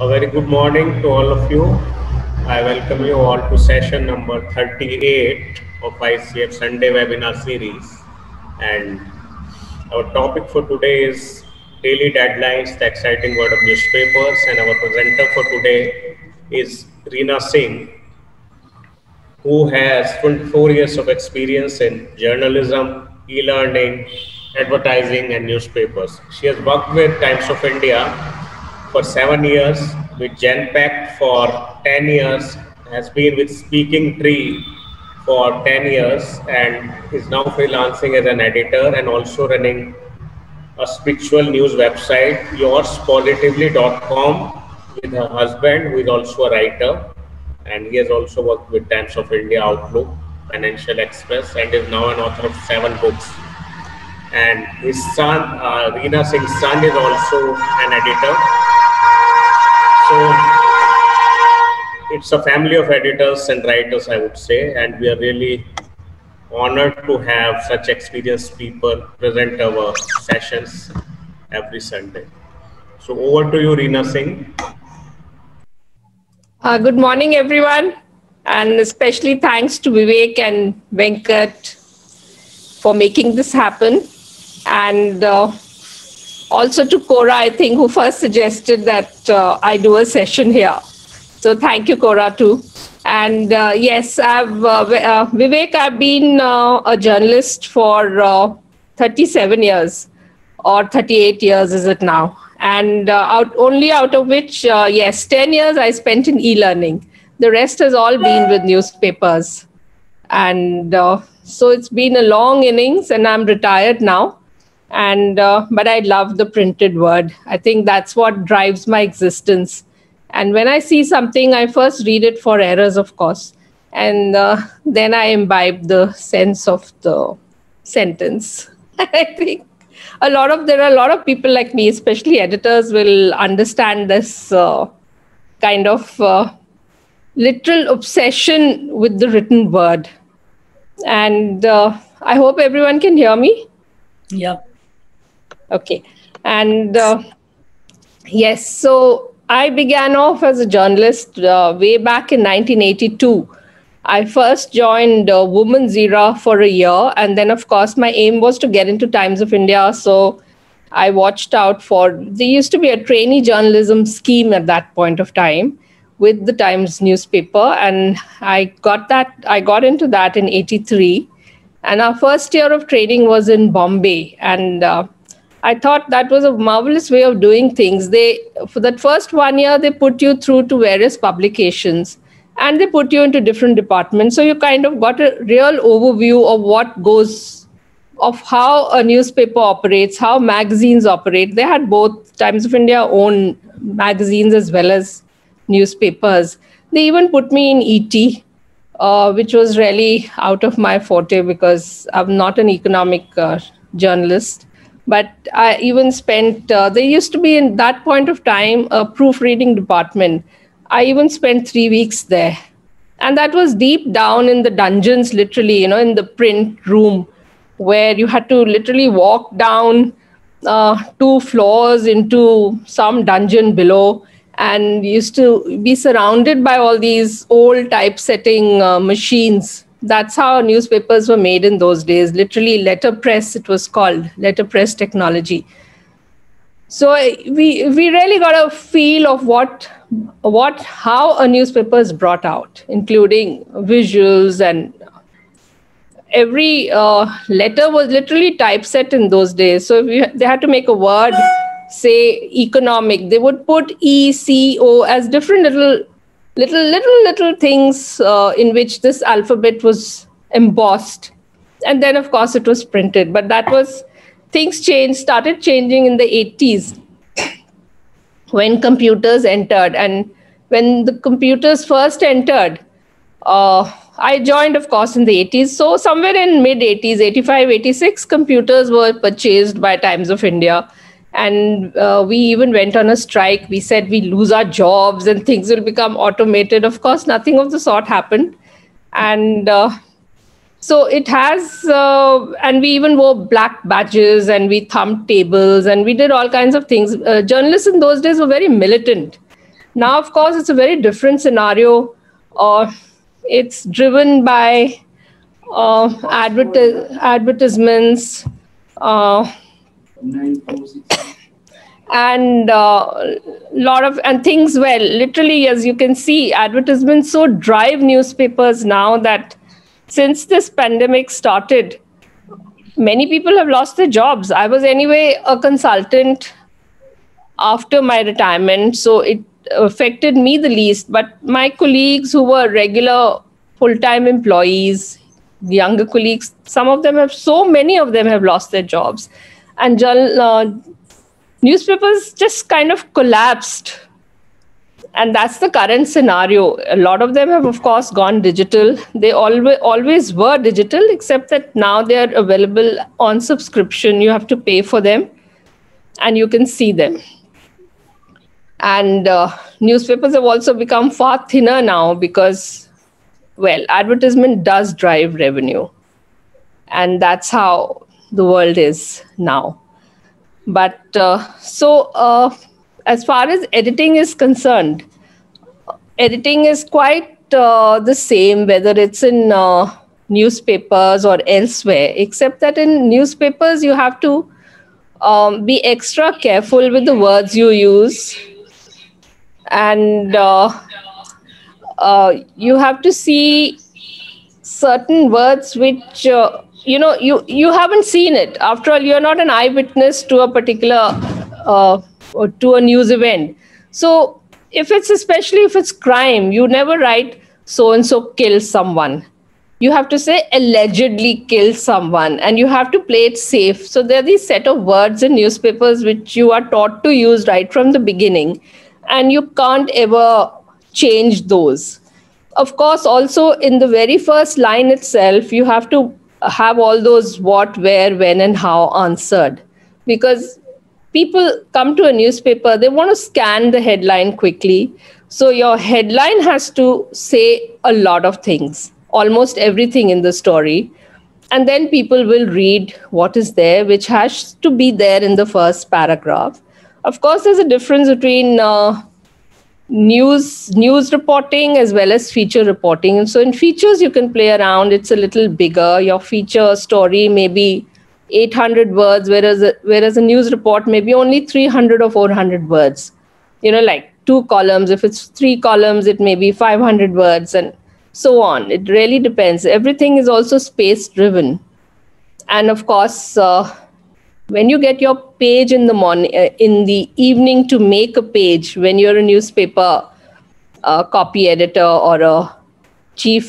A very good morning to all of you. I welcome you all to session number 38 of ICF Sunday webinar series. And our topic for today is daily deadlines, the exciting world of newspapers. And our presenter for today is Reena Singh, who has 24 years of experience in journalism, e-learning, advertising, and newspapers. She has worked with Times of India for 7 years, with Genpact for 10 years, has been with Speaking Tree for 10 years, and is now freelancing as an editor and also running a spiritual news website, yourspositively.com, with her husband, who is also a writer. And he has also worked with Times of India, Outlook, Financial Express, and is now an author of 7 books. And his son, Reena Singh's son, is also an editor. So it's a family of editors and writers, I would say, and we are really honored to have such experienced people present our sessions every Sunday. So over to you, Reena Singh. Good morning, everyone, and especially thanks to Vivek and Venkat for making this happen, and also to Cora, I think, who first suggested that I do a session here. So thank you, Cora, too. And yes, Vivek, I've been a journalist for 37 years, or 38 years is it now? And only out of which, yes, 10 years I spent in e-learning. The rest has all been with newspapers. And so it's been a long innings, and I'm retired now. And but I love the printed word. I think that's what drives my existence. And when I see something, I first read it for errors, of course. And then I imbibe the sense of the sentence. I think there are a lot of people like me, especially editors, will understand this kind of literal obsession with the written word. And I hope everyone can hear me. Yeah. Okay. And yes, so I began off as a journalist way back in 1982. I first joined Women's Era for a year. And then, of course, my aim was to get into Times of India. So I watched out there used to be a trainee journalism scheme at that point of time with the Times newspaper. And I got into that in 83. And our first year of training was in Bombay. And I thought that was a marvelous way of doing things. For that first 1 year, they put you through to various publications. And they put you into different departments. So you kind of got a real overview of how a newspaper operates, how magazines operate. They had both. Times of India own magazines as well as newspapers. They even put me in ET, which was really out of my forte because I'm not an economic journalist. But I even spent, there used to be in that point of time, a proofreading department. I even spent 3 weeks there. And that was deep down in the dungeons, literally, in the print room, where you had to literally walk down 2 floors into some dungeon below, and used to be surrounded by all these old typesetting machines. That's how newspapers were made in those days. Literally letterpress, it was called, letterpress technology. So we really got a feel of how a newspaper is brought out, including visuals, and every letter was literally typeset in those days. So if they had to make a word, say economic, they would put E, C, O as different little things in which this alphabet was embossed. And then, of course, it was printed. But things started changing in the 80s when computers entered. And when the computers first entered, I joined, of course, in the 80s. So somewhere in mid-80s, 85, 86, computers were purchased by Times of India. And we even went on a strike. We said we lose our jobs and things will become automated. Of course, nothing of the sort happened. And so it has, and we even wore black badges and we thumped tables and we did all kinds of things. Journalists in those days were very militant. Now, of course, it's a very different scenario. It's driven by advertisements, and lot of and things. Well, literally, as you can see, advertisements so drive newspapers now that since this pandemic started, many people have lost their jobs. I was anyway a consultant after my retirement, so it affected me the least. But my colleagues who were regular full-time employees, younger colleagues, so many of them have lost their jobs. And newspapers just kind of collapsed. And that's the current scenario. A lot of them have, of course, gone digital. They always were digital, except that now they are available on subscription. You have to pay for them, and you can see them. And newspapers have also become far thinner now because, well, advertisement does drive revenue. And that's how the world is now. But as far as editing is concerned, editing is quite the same, whether it's in newspapers or elsewhere, except that in newspapers, you have to be extra careful with the words you use. And you have to see certain words which, you haven't seen it. After all, you're not an eyewitness to a particular or to a news event. So especially if it's crime, you never write so-and-so killed someone. You have to say allegedly killed someone, and you have to play it safe. So there are these set of words in newspapers which you are taught to use right from the beginning, and you can't ever change those. Of course, also in the very first line itself, you have to have all those what, where, when, and how answered. Because people come to a newspaper, they want to scan the headline quickly. So your headline has to say a lot of things, almost everything in the story. And then people will read what is there, which has to be there in the first paragraph. Of course, there's a difference between news reporting as well as feature reporting. And so in features, you can play around. It's a little bigger. Your feature story may be 800 words, whereas a news report may be only 300 or 400 words. Like 2 columns. If it's 3 columns, it may be 500 words and so on. It really depends. Everything is also space driven. And of course, when you get your page in the morning, in the evening to make a page, when you're a newspaper copy editor or a chief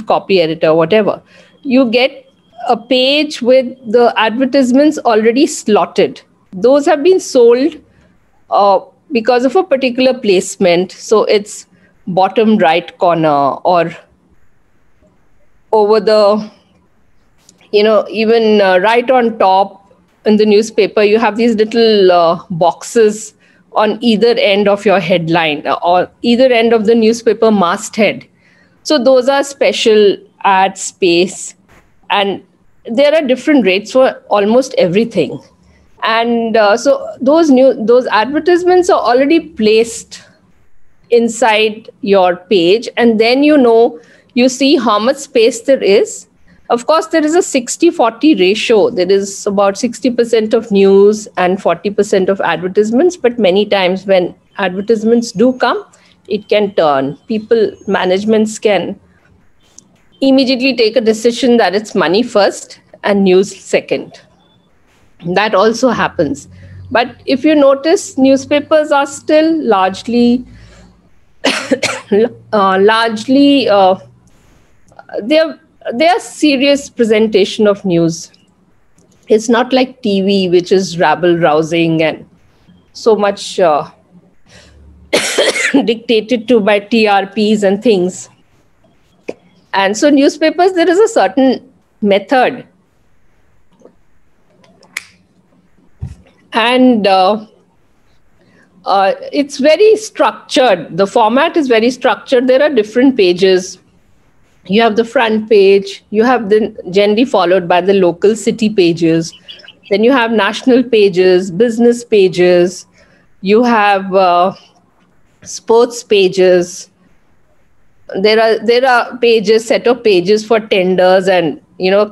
copy editor, whatever, you get a page with the advertisements already slotted. Those have been sold because of a particular placement. So it's bottom right corner or over the, even right on top in the newspaper, you have these little boxes on either end of your headline or either end of the newspaper masthead. So those are special ad space, and there are different rates for almost everything. And so those advertisements are already placed inside your page, and then you see how much space there is. Of course, there is a 60-40 ratio. There is about 60% of news and 40% of advertisements. But many times when advertisements do come, it can turn. Managements can immediately take a decision that it's money first and news second. That also happens. But if you notice, newspapers are still largely they are serious presentation of news. It's not like TV, which is rabble-rousing and so much dictated to by TRPs and things. And so newspapers, there is a certain method. And it's very structured. The format is very structured. There are different pages. You have the front page. You have generally followed by the local city pages. Then you have national pages, business pages. You have sports pages. There are pages, set of pages for tenders and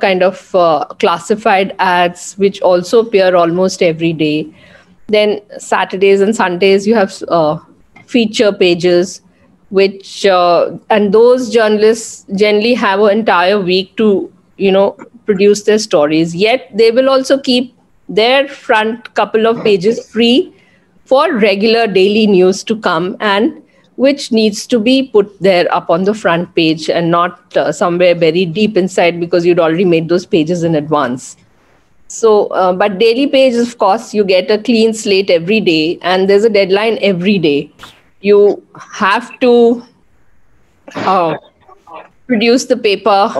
kind of classified ads, which also appear almost every day. Then Saturdays and Sundays you have feature pages, which and those journalists generally have an entire week to produce their stories. Yet they will also keep their front couple of pages free for regular daily news to come, and which needs to be put there up on the front page and not somewhere very deep inside, because you'd already made those pages in advance. So, but daily page, of course, you get a clean slate every day, and there's a deadline every day. You have to produce the paper,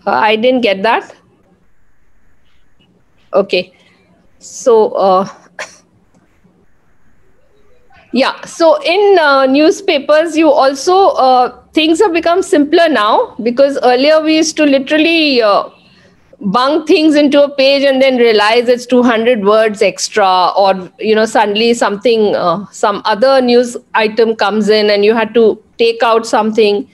I didn't get that. Okay. So, yeah. So in newspapers, you also, things have become simpler now, because earlier we used to literally bunk things into a page and then realize it's 200 words extra, or, suddenly something, some other news item comes in and you had to take out something.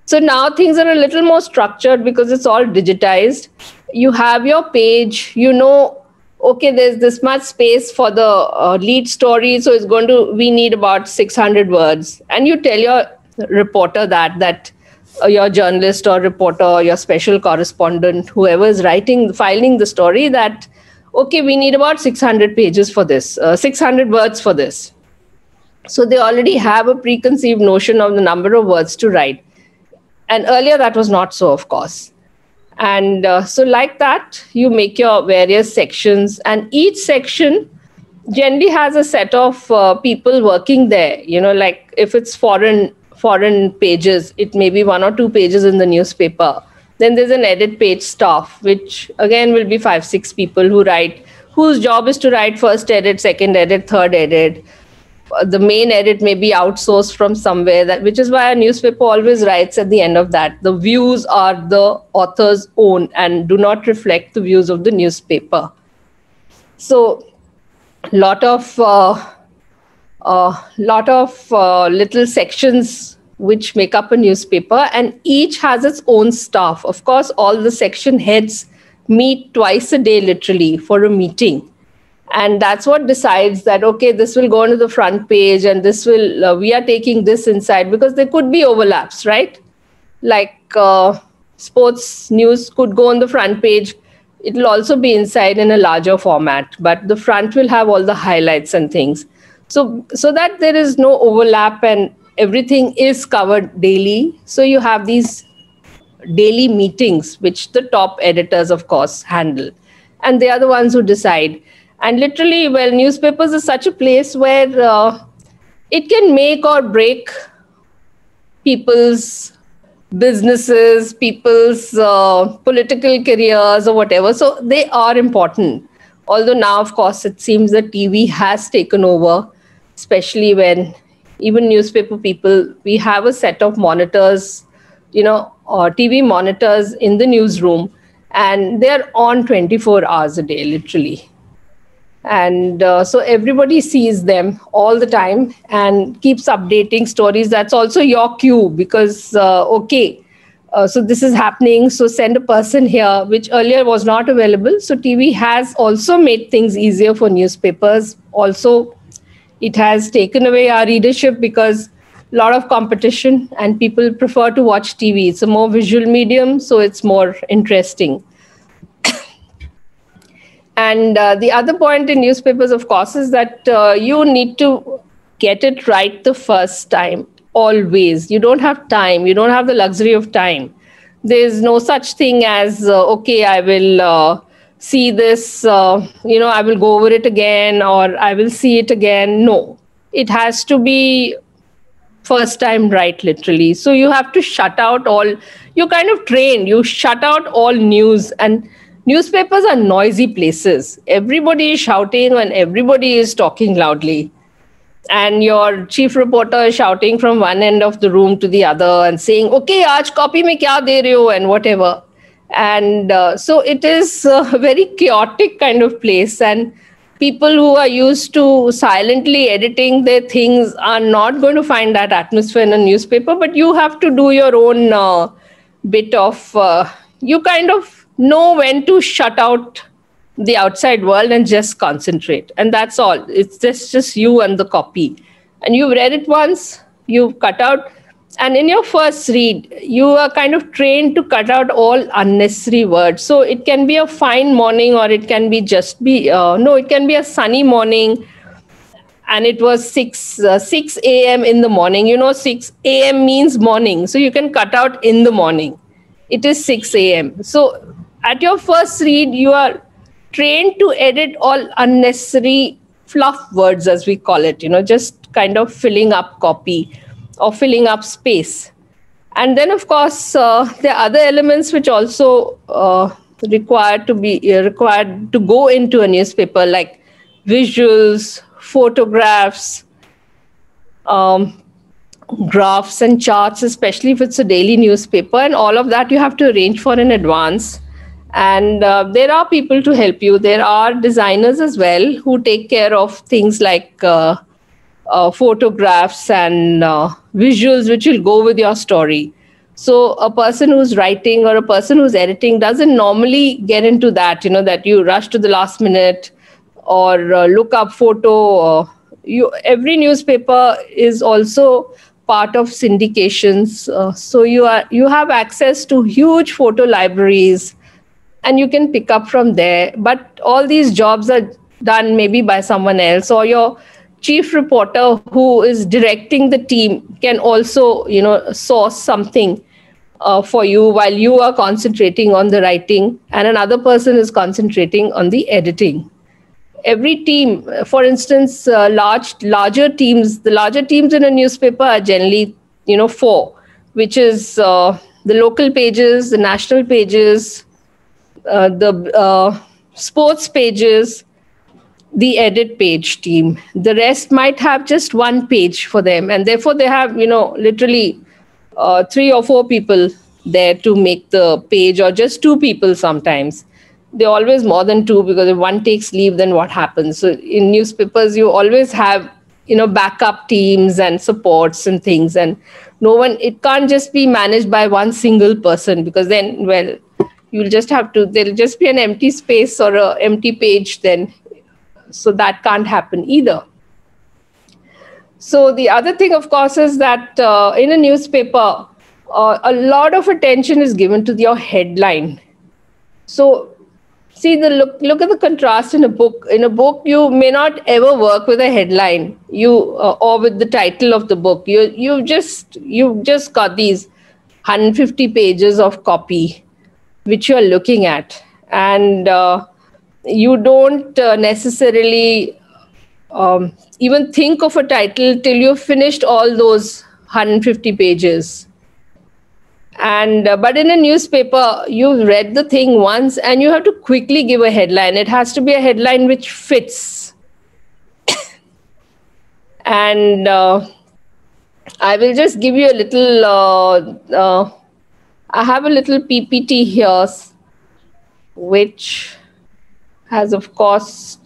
So now things are a little more structured because it's all digitized. You have your page, okay, there's this much space for the lead story. So we need about 600 words. And you tell your reporter that your journalist or reporter or your special correspondent, whoever is filing the story, that, okay, we need about 600 pages for this, 600 words for this. So they already have a preconceived notion of the number of words to write. And earlier that was not so, of course. And so like that, you make your various sections, and each section generally has a set of people working there. Like if it's foreign pages, it may be 1 or 2 pages in the newspaper. Then there's an edit page staff, which again will be 5-6 people whose job is to write first edit, second edit, third edit. The main edit may be outsourced from somewhere, which is why a newspaper always writes at the end of that, the views are the author's own and do not reflect the views of the newspaper. So lot of little sections which make up a newspaper, and each has its own staff. Of course, all the section heads meet twice a day, literally, for a meeting. And that's what decides that, okay, this will go onto the front page, and this will, we are taking this inside, because there could be overlaps, right? Like sports news could go on the front page. It will also be inside in a larger format, but the front will have all the highlights and things. So that there is no overlap and everything is covered daily. So you have these daily meetings, which the top editors, of course, handle. And they are the ones who decide. And literally, well, newspapers is such a place where it can make or break people's businesses, people's political careers or whatever. So they are important. Although now, of course, it seems that TV has taken over, especially when even newspaper people, we have a set of monitors, or TV monitors in the newsroom, and they're on 24 hours a day, literally. And so everybody sees them all the time and keeps updating stories. That's also your cue, because, so this is happening, so send a person here, which earlier was not available. So TV has also made things easier for newspapers. Also, it has taken away our readership, because a lot of competition and people prefer to watch TV. It's a more visual medium, so it's more interesting. And the other point in newspapers, of course, is that you need to get it right the first time, always. You don't have time. You don't have the luxury of time. There's no such thing as, I will see this, I will go over it again, or I will see it again. No, it has to be first time right, literally. So you have to shut out you're kind of trained. You shut out all news, and newspapers are noisy places. Everybody is shouting and everybody is talking loudly. And your chief reporter is shouting from one end of the room to the other and saying, okay, aaj copy mein kya de rahe ho, and whatever. And so it is a very chaotic kind of place, and people who are used to silently editing their things are not going to find that atmosphere in a newspaper. But you have to do your own bit of you kind of know when to shut out the outside world and just concentrate, and that's all. It's just you and the copy, and you've read it once, you've cut out. And in your first read, you are kind of trained to cut out all unnecessary words. So it can be a fine morning, or it can be just be no, it can be a sunny morning, and it was 6 a.m. in the morning. 6 a.m. means morning, so you can cut out in the morning. It is 6 a.m. So at your first read, you are trained to edit all unnecessary fluff words, as we call it. Just kind of filling up copy or filling up space. And then, of course, there are other elements which also required to go into a newspaper, like visuals, photographs, graphs and charts, especially if it's a daily newspaper. And all of that you have to arrange for in advance. And there are people to help you. There are designers as well who take care of things like photographs and visuals which will go with your story. So a person who's writing or a person who's editing doesn't normally get into that, that you rush to the last minute or look up photo. Every newspaper is also part of syndications. So you have access to huge photo libraries, and you can pick up from there. But all these jobs are done maybe by someone else, or your chief reporter who is directing the team can also, source something for you while you are concentrating on the writing, and another person is concentrating on the editing. Every team, for instance, larger teams, the larger teams in a newspaper are generally, 4, which is the local pages, the national pages, the sports pages, the edit page team. The rest might have just one page for them, and therefore they have, literally 3 or 4 people there to make the page, or just 2 people sometimes. They're always more than 2, because if one takes leave, then what happens? So in newspapers, you always have, backup teams and supports and things, and it can't just be managed by one single person, because then, well, there'll just be an empty space or an empty page then. So that can't happen either. So the other thing, of course, is that in a newspaper, a lot of attention is given to your headline. So see, look at the contrast in a book. In a book, you may not ever work with a headline, or with the title of the book. You've just got these 150 pages of copy which you're looking at, and you don't necessarily even think of a title till you've finished all those 150 pages. And but in a newspaper, you've read the thing once and you have to quickly give a headline. It has to be a headline which fits. And I will just give you a little, I have a little PPT here, which has, of course,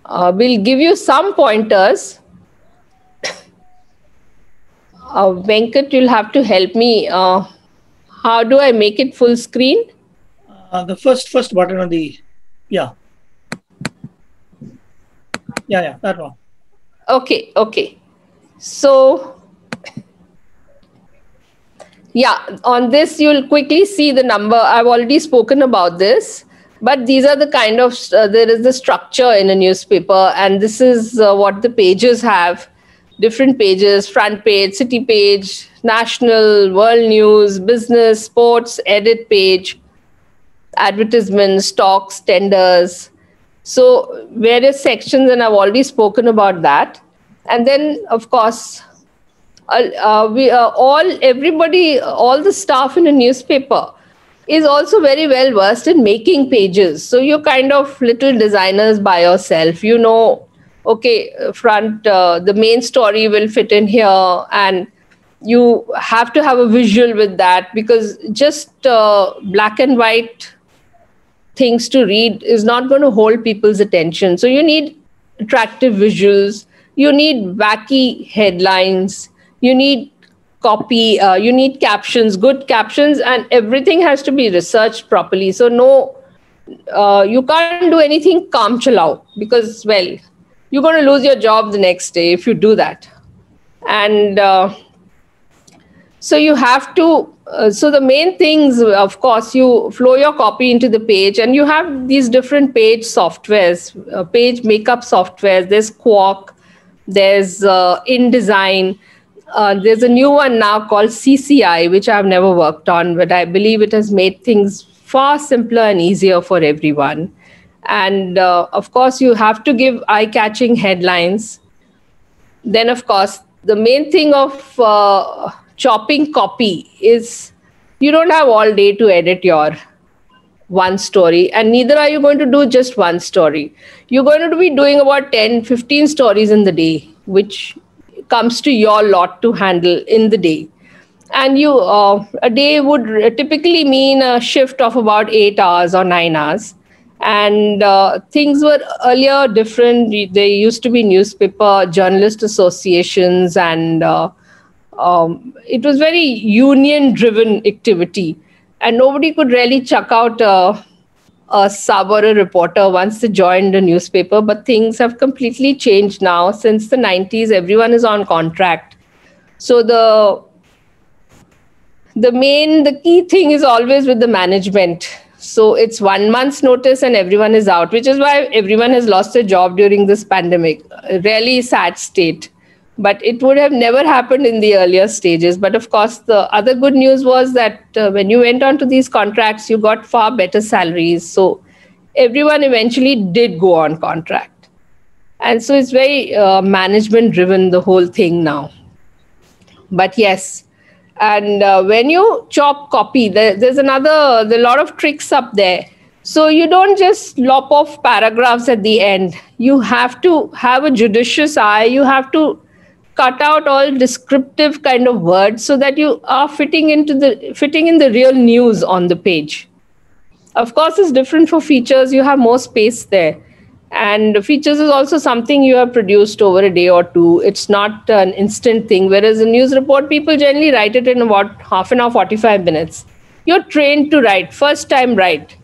will give you some pointers. Venkat, you'll have to help me. How do I make it full screen? The first button on the, yeah, that one. Okay. So, yeah, on this, you'll quickly see the number. I've already spoken about this, but these are the kind of, there is the structure in a newspaper, and this is what the pages have. Different pages: front page, city page, national, world news, business, sports, edit page, advertisements, stocks, tenders. So various sections, and I've already spoken about that. And then, of course, all the staff in a newspaper is also very well versed in making pages. So you're kind of little designers by yourself. Okay, front, the main story will fit in here, and you have to have a visual with that, because just black and white things to read is not going to hold people's attention. So you need attractive visuals, you need wacky headlines, you need copy, you need captions, good captions, and everything has to be researched properly. So no, you can't do anything kam chalao, because, well, you're going to lose your job the next day if you do that. And so you have to, so the main things, of course, you flow your copy into the page, and you have these different page softwares, page makeup softwares. There's Quark, there's InDesign. There's a new one now called CCI, which I've never worked on, but I believe it has made things far simpler and easier for everyone. And of course, you have to give eye-catching headlines. Then, of course, the main thing of chopping copy is you don't have all day to edit your one story, and neither are you going to do just one story. You're going to be doing about 10, 15 stories in the day, which comes to your lot to handle in the day. And you a day would typically mean a shift of about 8 hours or 9 hours. And things were earlier different. There used to be newspaper journalist associations, and it was very union-driven activity. And nobody could really chuck out a sub or a reporter once they joined a newspaper. But things have completely changed now. Since the 90s, everyone is on contract. So the key thing is always with the management. So it's 1 month's notice and everyone is out, which is why everyone has lost their job during this pandemic. A really sad state. But it would have never happened in the earlier stages. But of course, the other good news was that when you went on to these contracts, you got far better salaries. So everyone eventually did go on contract. And so it's very management driven, the whole thing now. But yes, and when you chop copy, there's a lot of tricks up there. So you don't just lop off paragraphs at the end. You have to have a judicious eye. You have to cut out all descriptive kind of words so that you are fitting in the real news on the page. Of course, it's different for features. You have more space there. And features is also something you have produced over a day or two. It's not an instant thing. Whereas a news report, people generally write it in about half an hour, 45 minutes. You're trained to write, first time write.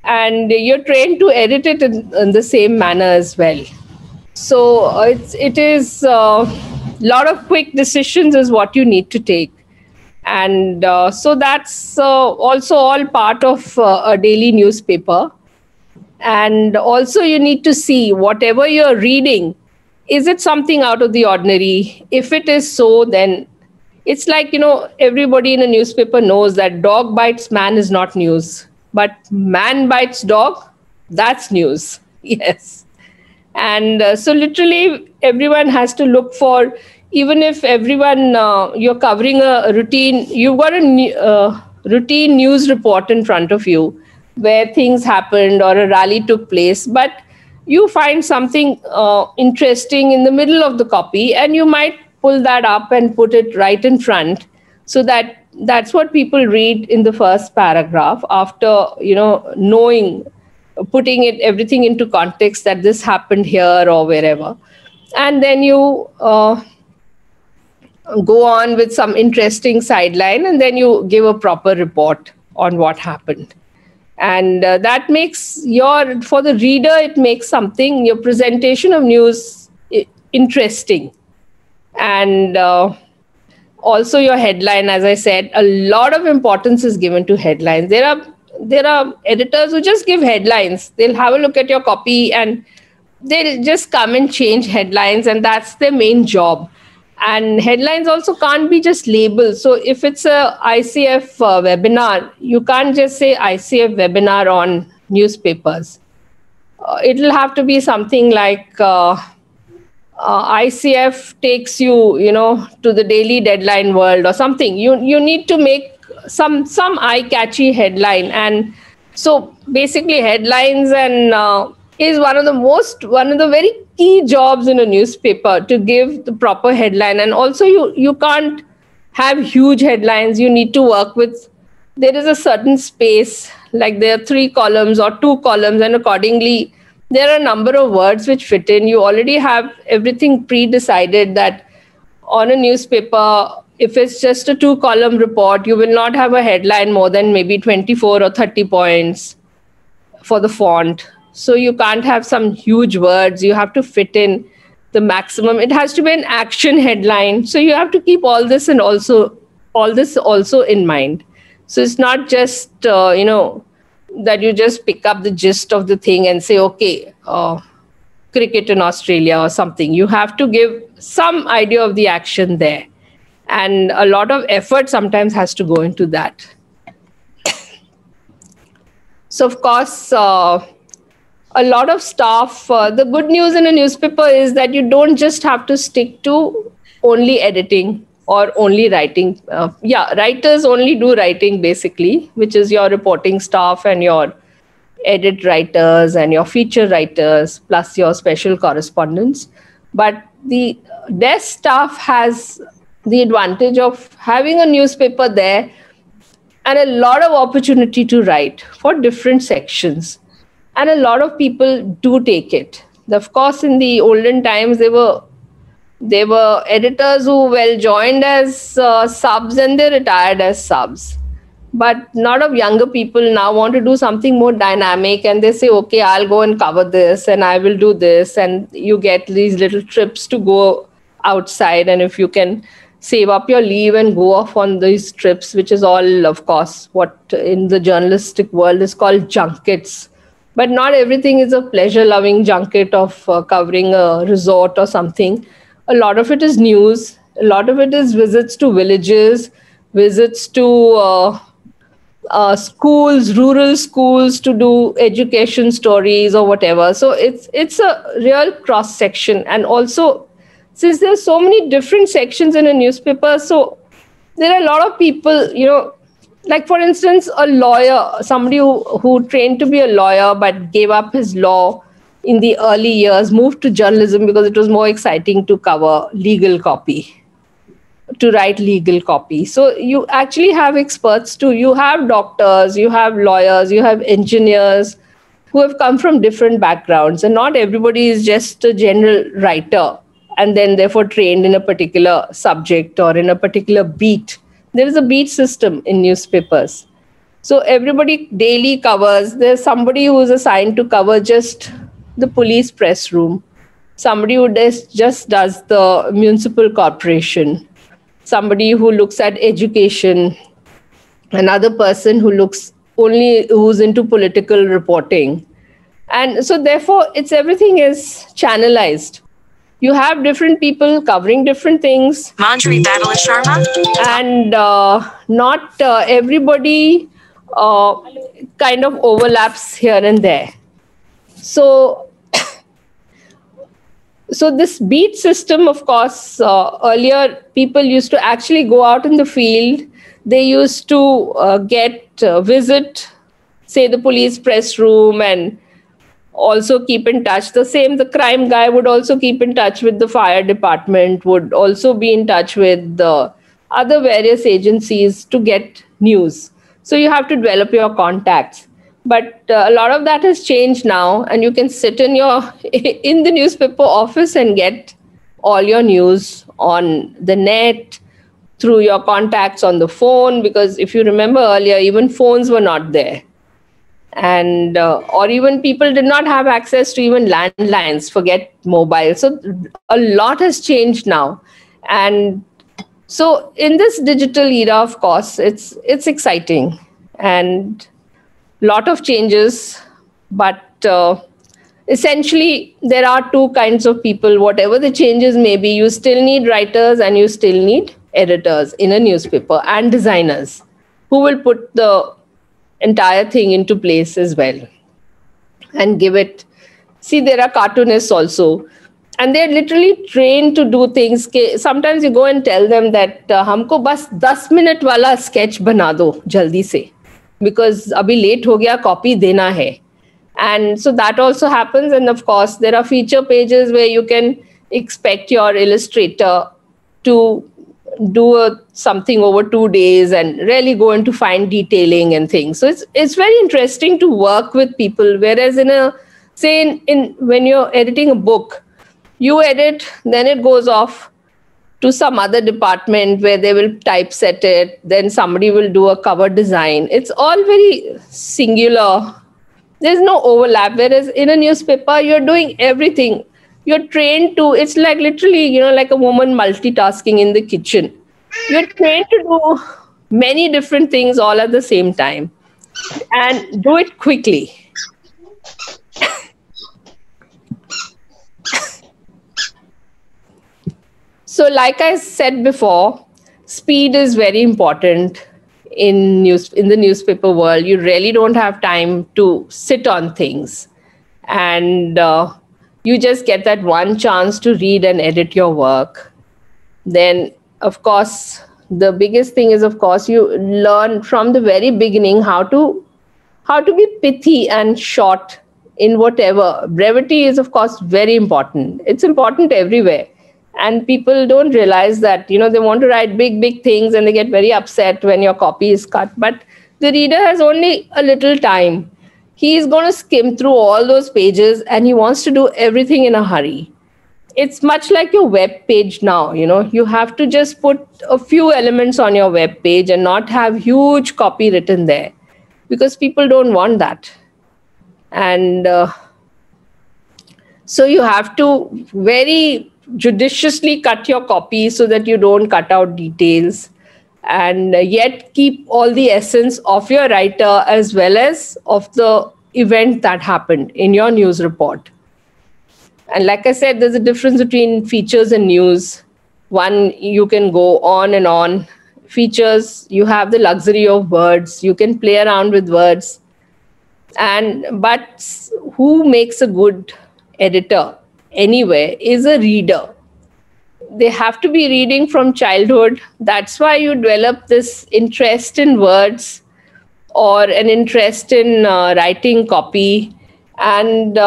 And you're trained to edit it in the same manner as well. So it is a lot of quick decisions is what you need to take. And so that's also all part of a daily newspaper. And also you need to see whatever you're reading, is it something out of the ordinary? If it is so, then it's like, everybody in a newspaper knows that dog bites man is not news, but man bites dog, that's news. Yes. And so literally everyone has to look for, even if everyone, you're covering a routine, you've got a routine news report in front of you where things happened or a rally took place, but you find something interesting in the middle of the copy, and you might pull that up and put it right in front, so that's what people read in the first paragraph after, knowing, putting everything into context that this happened here or wherever. And then you go on with some interesting sideline, and then you give a proper report on what happened. And that makes for the reader, it makes your presentation of news interesting. And also your headline, as I said, a lot of importance is given to headlines. There are editors who just give headlines. They'll have a look at your copy and they'll just come and change headlines, and that's their main job. And headlines also can't be just labels. So if it's a ICF webinar, you can't just say ICF webinar on newspapers. It'll have to be something like ICF takes you, to the daily deadline world or something. You need to make some eye-catchy headline. And so basically headlines and is one of the very key jobs in a newspaper, to give the proper headline. And also you can't have huge headlines, you need to work with, there is a certain space, like there are 3 columns or 2 columns, and accordingly, there are a number of words which fit in. You already have everything pre-decided that on a newspaper, if it's just a 2-column report, you will not have a headline more than maybe 24 or 30 points for the font. So you can't have some huge words. You have to fit in the maximum. It has to be an action headline. So you have to keep all this also in mind. So it's not just, that you just pick up the gist of the thing and say, okay, cricket in Australia or something. You have to give some idea of the action there. And a lot of effort sometimes has to go into that. So, of course, a lot of staff, the good news in a newspaper is that you don't just have to stick to only editing or only writing. Writers only do writing basically, which is your reporting staff and your edit writers and your feature writers, plus your special correspondents. But the desk staff has the advantage of having a newspaper there and a lot of opportunity to write for different sections. And a lot of people do take it. Of course, in the olden times, there were editors who joined as subs and they retired as subs. But a lot of younger people now want to do something more dynamic, and they say, okay, I'll go and cover this and I will do this. And you get these little trips to go outside. And if you can save up your leave and go off on these trips, which is all, of course, what in the journalistic world is called junkets. But not everything is a pleasure-loving junket of covering a resort or something. A lot of it is news. A lot of it is visits to villages, visits to schools, rural schools, to do education stories or whatever. So it's a real cross-section. And also, since there's so many different sections in a newspaper, so there are a lot of people, like for instance, a lawyer, somebody who trained to be a lawyer but gave up his law in the early years, moved to journalism because it was more exciting to cover legal copy, to write legal copy. So you actually have experts too. You have doctors, you have lawyers, you have engineers who have come from different backgrounds, and not everybody is just a general writer and then therefore trained in a particular subject or in a particular beat. There is a beat system in newspapers. So everybody daily covers. There's somebody who is assigned to cover just the police press room, somebody who just does the municipal corporation, somebody who looks at education, another person who's into political reporting. And so therefore everything is channelized. You have different people covering different things. Manjri Babala Sharma. And not everybody kind of overlaps here and there. So this beat system, of course, earlier people used to actually go out in the field. They used to visit, say, the police press room and also keep in touch. The crime guy would also keep in touch with the fire department, would also be in touch with the other various agencies to get news. So you have to develop your contacts. But a lot of that has changed now, and you can sit in the newspaper office and get all your news on the net, through your contacts on the phone, because if you remember earlier, even phones were not there. And or even people did not have access to even landlines, forget mobile. So a lot has changed now. And so in this digital era, of course, it's exciting and lot of changes, but essentially there are two kinds of people. Whatever the changes may be, you still need writers and you still need editors in a newspaper, and designers who will put the entire thing into place as well and give it. See, there are cartoonists also, and they're literally trained to do things. Sometimes you go and tell them that humko bas 10 minute wala sketch bana do jaldi se, because abhi late ho gaya, copy dena hai. And so that also happens. And of course, there are feature pages where you can expect your illustrator to do something over 2 days and really go into fine detailing and things. So it's very interesting to work with people. Whereas in when you're editing a book, you edit, then it goes off to some other department where they will typeset it. Then somebody will do a cover design. It's all very singular. There's no overlap. Whereas in a newspaper, you're doing everything. You're trained to, it's like literally, like a woman multitasking in the kitchen. You're trained to do many different things all at the same time and do it quickly. So like I said before, speed is very important in the newspaper world. You really don't have time to sit on things. And you just get that one chance to read and edit your work. Then, of course, the biggest thing is, of course, you learn from the very beginning how to be pithy and short in whatever. Brevity is, of course, very important. It's important everywhere. And people don't realize that, they want to write big, big things and they get very upset when your copy is cut. But the reader has only a little time. He is going to skim through all those pages and he wants to do everything in a hurry. It's much like your web page now. You have to just put a few elements on your web page and not have huge copy written there, because people don't want that. And so you have to very judiciously cut your copy so that you don't cut out details, and yet keep all the essence of your writer as well as of the event that happened in your news report. And like I said, there's a difference between features and news. One, you can go on and on. Features, you have the luxury of words. You can play around with words. But who makes a good editor anyway is a reader. They have to be reading from childhood. That's why you develop this interest in words or an interest in writing copy, and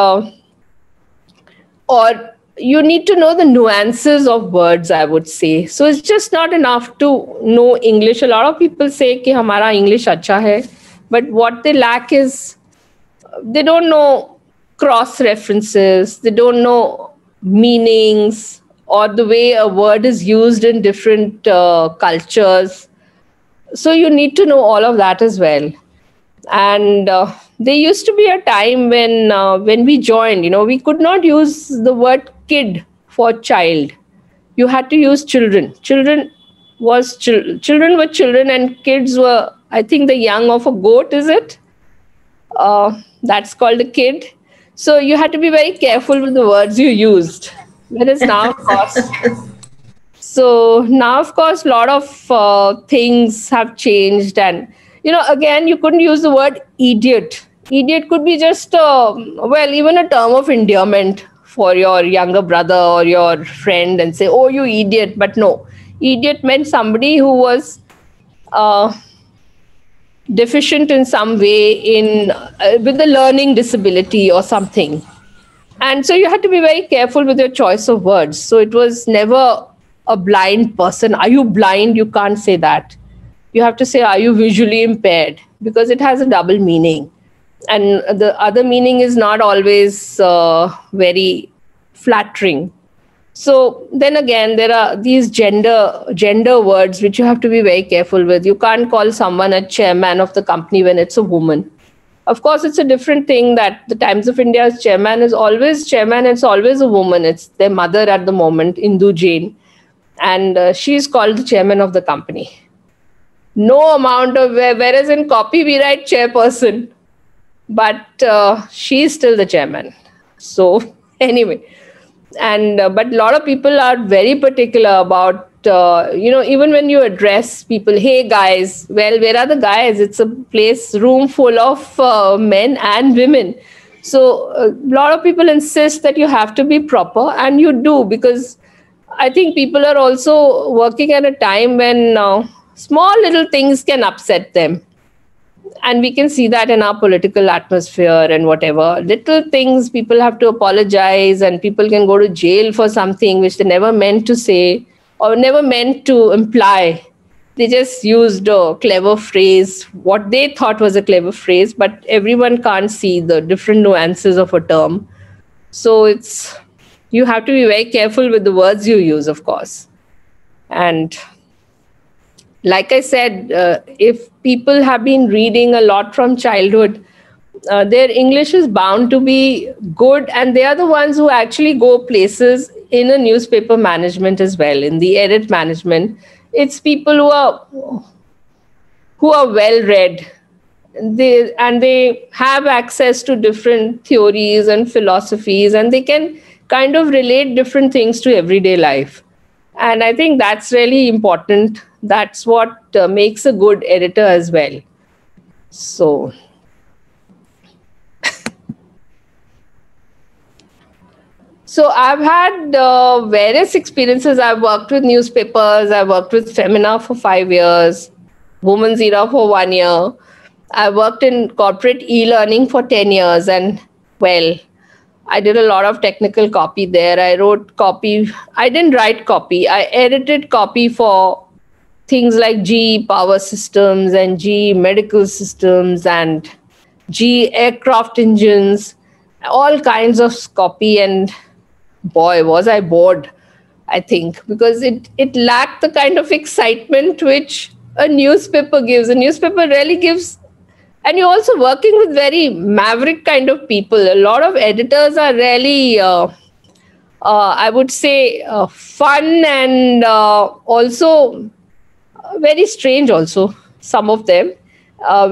or you need to know the nuances of words, I would say. So it's just not enough to know English. A lot of people say कि हमारा English अच्छा है, but what they lack is they don't know cross references, they don't know meanings or the way a word is used in different cultures. So you need to know all of that as well. And there used to be a time when we joined, we could not use the word kid for child. You had to use children. Children were children, and kids were, I think, the young of a goat, is it? That's called a kid. So you had to be very careful with the words you used. Whereas now, of course, a lot of things have changed. And, again, you couldn't use the word idiot. Idiot could be just, even a term of endearment for your younger brother or your friend and say, oh, you idiot. But no, idiot meant somebody who was deficient in some way with a learning disability or something. And so you had to be very careful with your choice of words. So it was never a blind person. Are you blind? You can't say that. You have to say, are you visually impaired? Because it has a double meaning. And the other meaning is not always very flattering. So then again, there are these gender words which you have to be very careful with. You can't call someone a chairman of the company when it's a woman. Of course, it's a different thing that the Times of India's chairman is always chairman. It's always a woman. It's their mother at the moment, Indu Jain. And she's called the chairman of the company. No amount of, whereas in copy we write chairperson, but she's still the chairman. So anyway, and but a lot of people are very particular about, even when you address people, hey guys, well, where are the guys? It's a room full of men and women. So a lot of people insist that you have to be proper, and you do, because I think people are also working at a time when small little things can upset them. And we can see that in our political atmosphere and whatever. Little things, people have to apologize, and people can go to jail for something which they never meant to say, or never meant to imply. They just used a clever phrase, what they thought was a clever phrase, but everyone can't see the different nuances of a term. So you have to be very careful with the words you use, of course. And like I said, if people have been reading a lot from childhood, their English is bound to be good, and they are the ones who actually go places in a newspaper management as well, in the edit management. It's people who are well read. They have access to different theories and philosophies, and they can kind of relate different things to everyday life. And I think that's really important. That's what makes a good editor as well. So I've had various experiences. I've worked with newspapers. I worked with Femina for 5 years, Women's Era for 1 year. I worked in corporate e-learning for 10 years. And well, I did a lot of technical copy there. I wrote copy. I didn't write copy. I edited copy for things like GE Power Systems and GE Medical Systems and GE Aircraft Engines, all kinds of copy. And boy, was I bored, I think, because it lacked the kind of excitement which a newspaper gives. A newspaper really gives, and you're also working with very maverick kind of people. A lot of editors are really, I would say, fun and also very strange also, some of them. A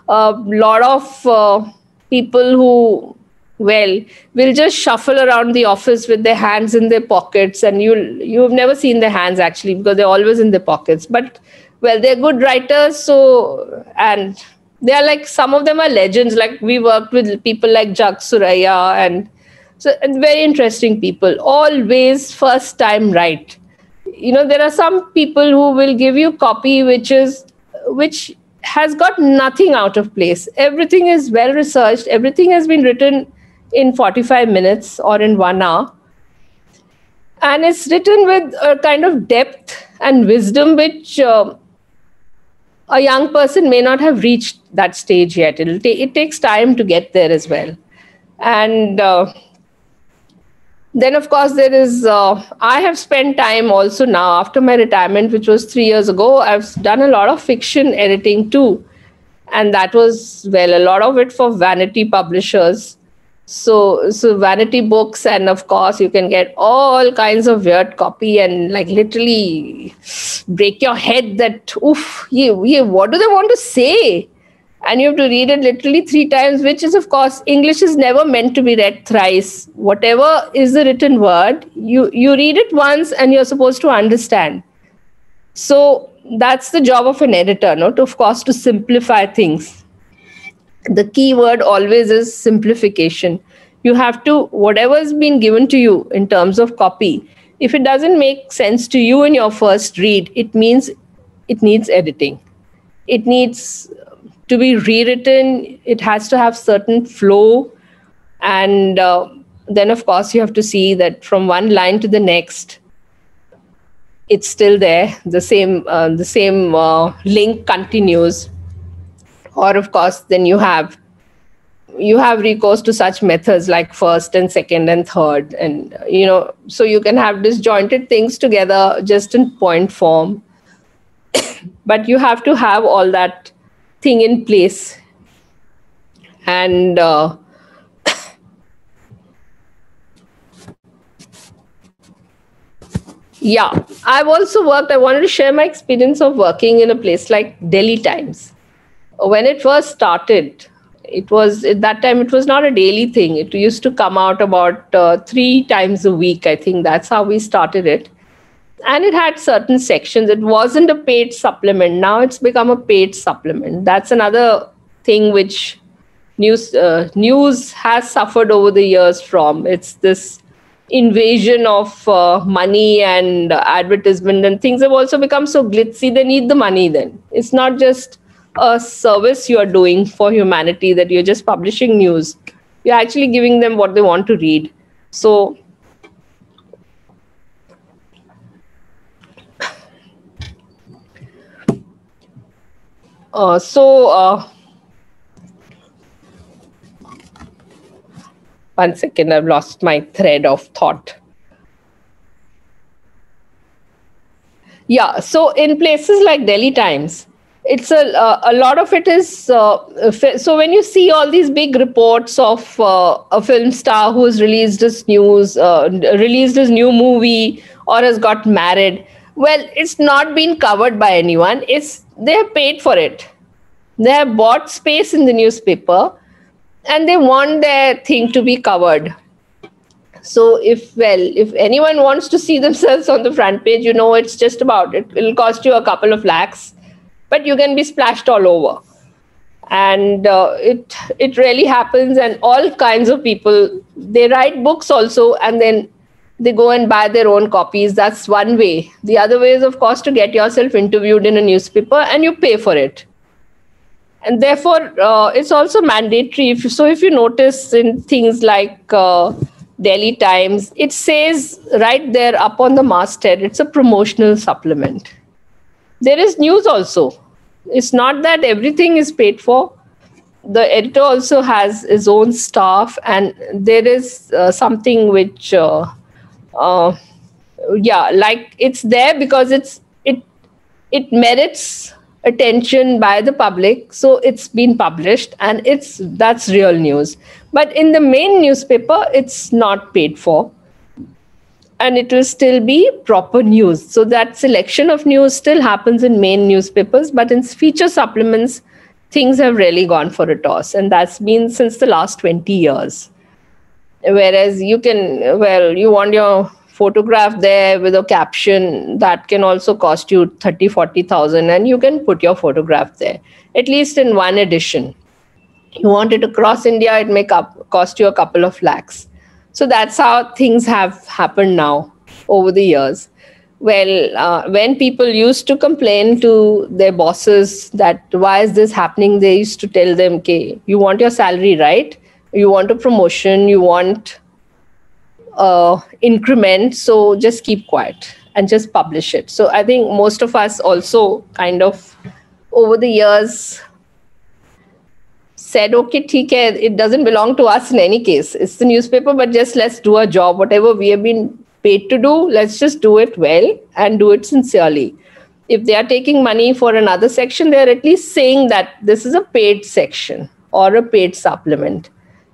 lot of people who, well, will just shuffle around the office with their hands in their pockets, and you've never seen their hands actually, because they're always in their pockets. But well, they're good writers, and they are like, some of them are legends. Like we worked with people like Jag Suraya, and very interesting people. Always first time right. There are some people who will give you copy which has got nothing out of place. Everything is well researched. Everything has been written in 45 minutes or in 1 hour. And it's written with a kind of depth and wisdom which a young person may not have reached that stage yet. It takes time to get there as well. And then, of course, there is, I have spent time also now after my retirement, which was 3 years ago. I've done a lot of fiction editing too. And that was, well, a lot of it for vanity publishers. So vanity books, and of course you can get all kinds of weird copy and like literally break your head that, oof, what do they want to say? And you have to read it literally 3 times, which is, of course, English is never meant to be read thrice. Whatever is the written word, you read it once and you're supposed to understand. So that's the job of an editor, of course, to simplify things. The key word always is simplification. You have to, whatever's been given to you in terms of copy, if it doesn't make sense to you in your first read, it means it needs editing. It needs to be rewritten. It has to have certain flow. And then, of course, you have to see that from one line to the next, it's still there. The same link continues. Or, of course, then you have recourse to such methods like first and second and third. And, so you can have disjointed things together just in point form. But you have to have all that thing in place. And yeah, I've also worked, I wanted to share my experience of working in a place like Delhi Times. When it first started, at that time, it was not a daily thing. It used to come out about 3 times a week. I think that's how we started it. And it had certain sections. It wasn't a paid supplement. Now it's become a paid supplement. That's another thing which news has suffered over the years from. It's this invasion of money and advertisement, and things have also become so glitzy. They need the money then. It's not just a service you are doing for humanity, that you're just publishing news. You're actually giving them what they want to read. So One second, I've lost my thread of thought. Yeah, so in places like Delhi Times, it's a lot of it is so when you see all these big reports of a film star who's released his new movie or has got married, well, it's not been covered by anyone. It's they have paid for it. They have bought space in the newspaper, and they want their thing to be covered. So if anyone wants to see themselves on the front page, it's just about it. It'll cost you a couple of lakhs, but you can be splashed all over. And it really happens. And all kinds of people, they write books also, and then they go and buy their own copies. That's one way. The other way is, of course, to get yourself interviewed in a newspaper, and you pay for it. And therefore, it's also mandatory. If you notice in things like Delhi Times, it says right there up on the masthead, it's a promotional supplement. There is news also. It's not that everything is paid for. The editor also has his own staff, and there is something which, like it's there because it merits attention by the public, so it's been published, and that's real news. But in the main newspaper, it's not paid for, and it will still be proper news. So that selection of news still happens in main newspapers, but in feature supplements, things have really gone for a toss, and that's been since the last 20 years. Whereas you want your photograph there with a caption that can also cost you 30,000-40,000, and you can put your photograph there, at least in one edition. You want it across India, it may cost you a couple of lakhs. So that's how things have happened now over the years. Well, when people used to complain to their bosses that why is this happening, they used to tell them, okay, you want your salary, right? You want a promotion, you want increment, so just keep quiet and just publish it. So I think most of us also kind of over the years said, okay, theek hai, it doesn't belong to us in any case. It's the newspaper, but just let's do our job. Whatever we have been paid to do, let's just do it well and do it sincerely. If they are taking money for another section, they're at least saying that this is a paid section or a paid supplement.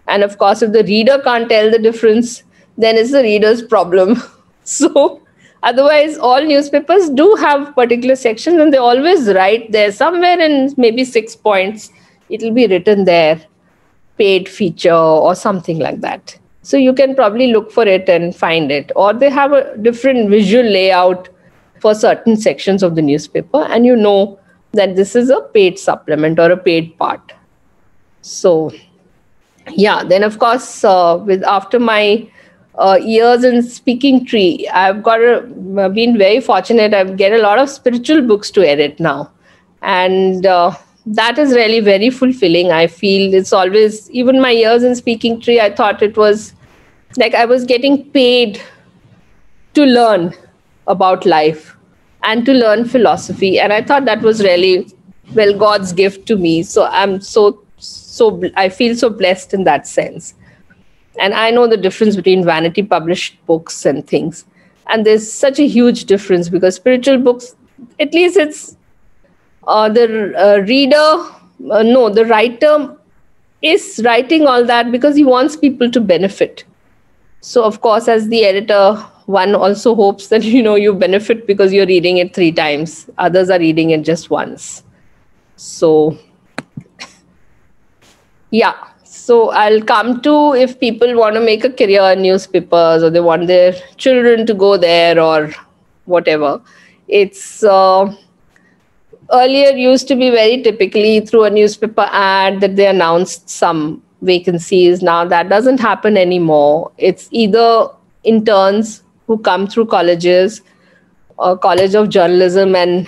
And of course, if the reader can't tell the difference, then it's the reader's problem. So otherwise, all newspapers do have particular sections, and they always write there somewhere in maybe 6 points. It'll be written there, paid feature or something like that. So you can probably look for it and find it. Or they have a different visual layout for certain sections of the newspaper, and you know that this is a paid supplement or a paid part. So yeah, then of course, after my years in Speaking Tree, I've been very fortunate. I get a lot of spiritual books to edit now, and that is really very fulfilling. I feel it's always, even my years in Speaking Tree, I thought it was like I was getting paid to learn about life and to learn philosophy, and I thought that was really, well, God's gift to me. So I feel so blessed in that sense. And I know the difference between vanity published books and things. And there's such a huge difference, because spiritual books, at least it's the writer is writing all that because he wants people to benefit. So of course, as the editor, one also hopes that, you benefit because you're reading it 3 times. Others are reading it just once. So yeah. So I'll come to, if people want to make a career in newspapers, or they want their children to go there or whatever. It's earlier used to be very typically through a newspaper ad that they announced some vacancies. Now that doesn't happen anymore. It's either interns who come through colleges or College of Journalism, and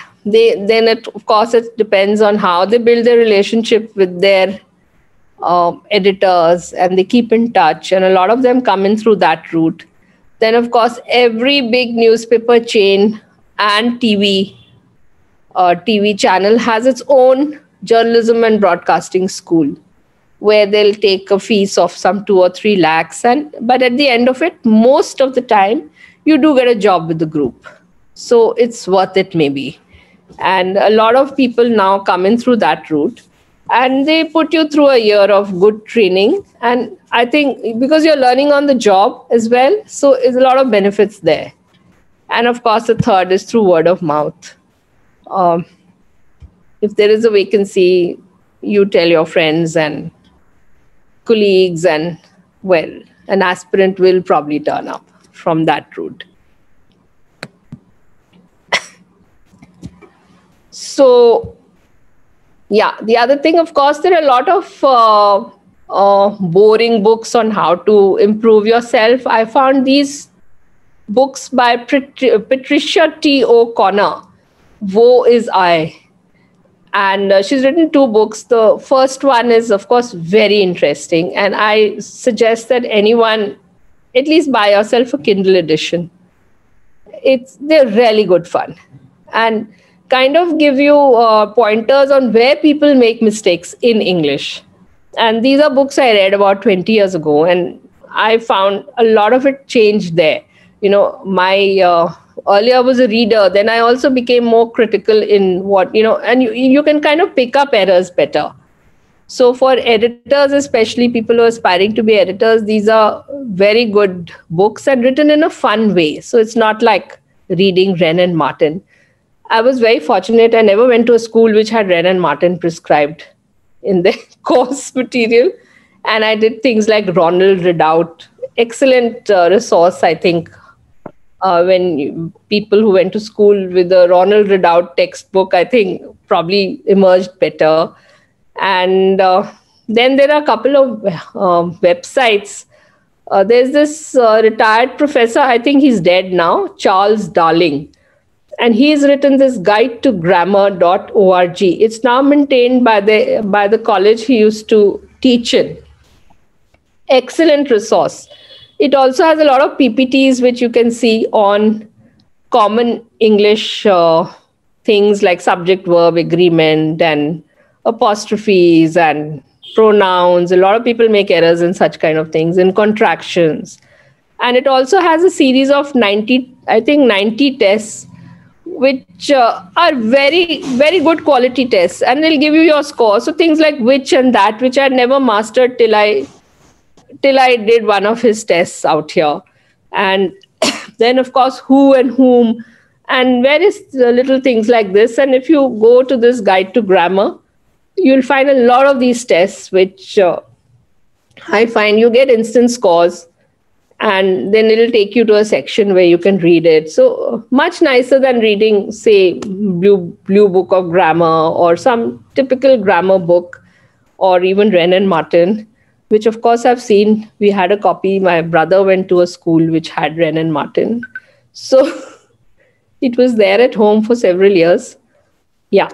of course it depends on how they build their relationship with their editors, and they keep in touch, and a lot of them come in through that route. Then of course every big newspaper chain and TV channel has its own journalism and broadcasting school, where they'll take a fees of some 2 or 3 lakhs. But at the end of it, most of the time, you do get a job with the group. So it's worth it maybe. And a lot of people now come in through that route. And they put you through a year of good training. And I think because you're learning on the job as well, so there's a lot of benefits there. And of course, the third is through word of mouth. If there is a vacancy, you tell your friends and colleagues, and well, an aspirant will probably turn up from that route. So, yeah, the other thing, of course, there are a lot of boring books on how to improve yourself. I found these books by Patricia T. O'Connor, Woe is I. And she's written 2 books. The first one is, of course, very interesting. And I suggest that anyone at least buy yourself a Kindle edition. They're really good fun. And kind of give you pointers on where people make mistakes in English. And these are books I read about 20 years ago. And I found a lot of it changed there. You know, earlier I was a reader, then I also became more critical in what, and you can kind of pick up errors better. So for editors, especially people who are aspiring to be editors, these are very good books and written in a fun way. So it's not like reading Wren and Martin. I was very fortunate. I never went to a school which had Wren and Martin prescribed in their course material. And I did things like Ronald Ridout, excellent resource, I think. When people who went to school with the Ronald Ridout textbook, I think probably emerged better. And then there are a couple of websites. There's this retired professor, I think he's dead now, Charles Darling. And he's written this guide to grammar.org. It's now maintained by the college he used to teach in. Excellent resource. It also has a lot of PPTs which you can see on common English things like subject-verb agreement and apostrophes and pronouns. A lot of people make errors in such kind of things, in contractions. And it also has a series of 90 tests, which are very, very good quality tests. And they'll give you your score. So things like which and that, which I never mastered till I did one of his tests out here. And then, of course, who and whom, and various little things like this. And if you go to this guide to grammar, you'll find a lot of these tests, which I find you get instant scores. And then it'll take you to a section where you can read it. So much nicer than reading, say, Blue Book of Grammar or some typical grammar book, or even Wren and Martin, which of course I've seen. We had a copy. My brother went to a school which had Wren and Martin. So it was there at home for several years. Yeah.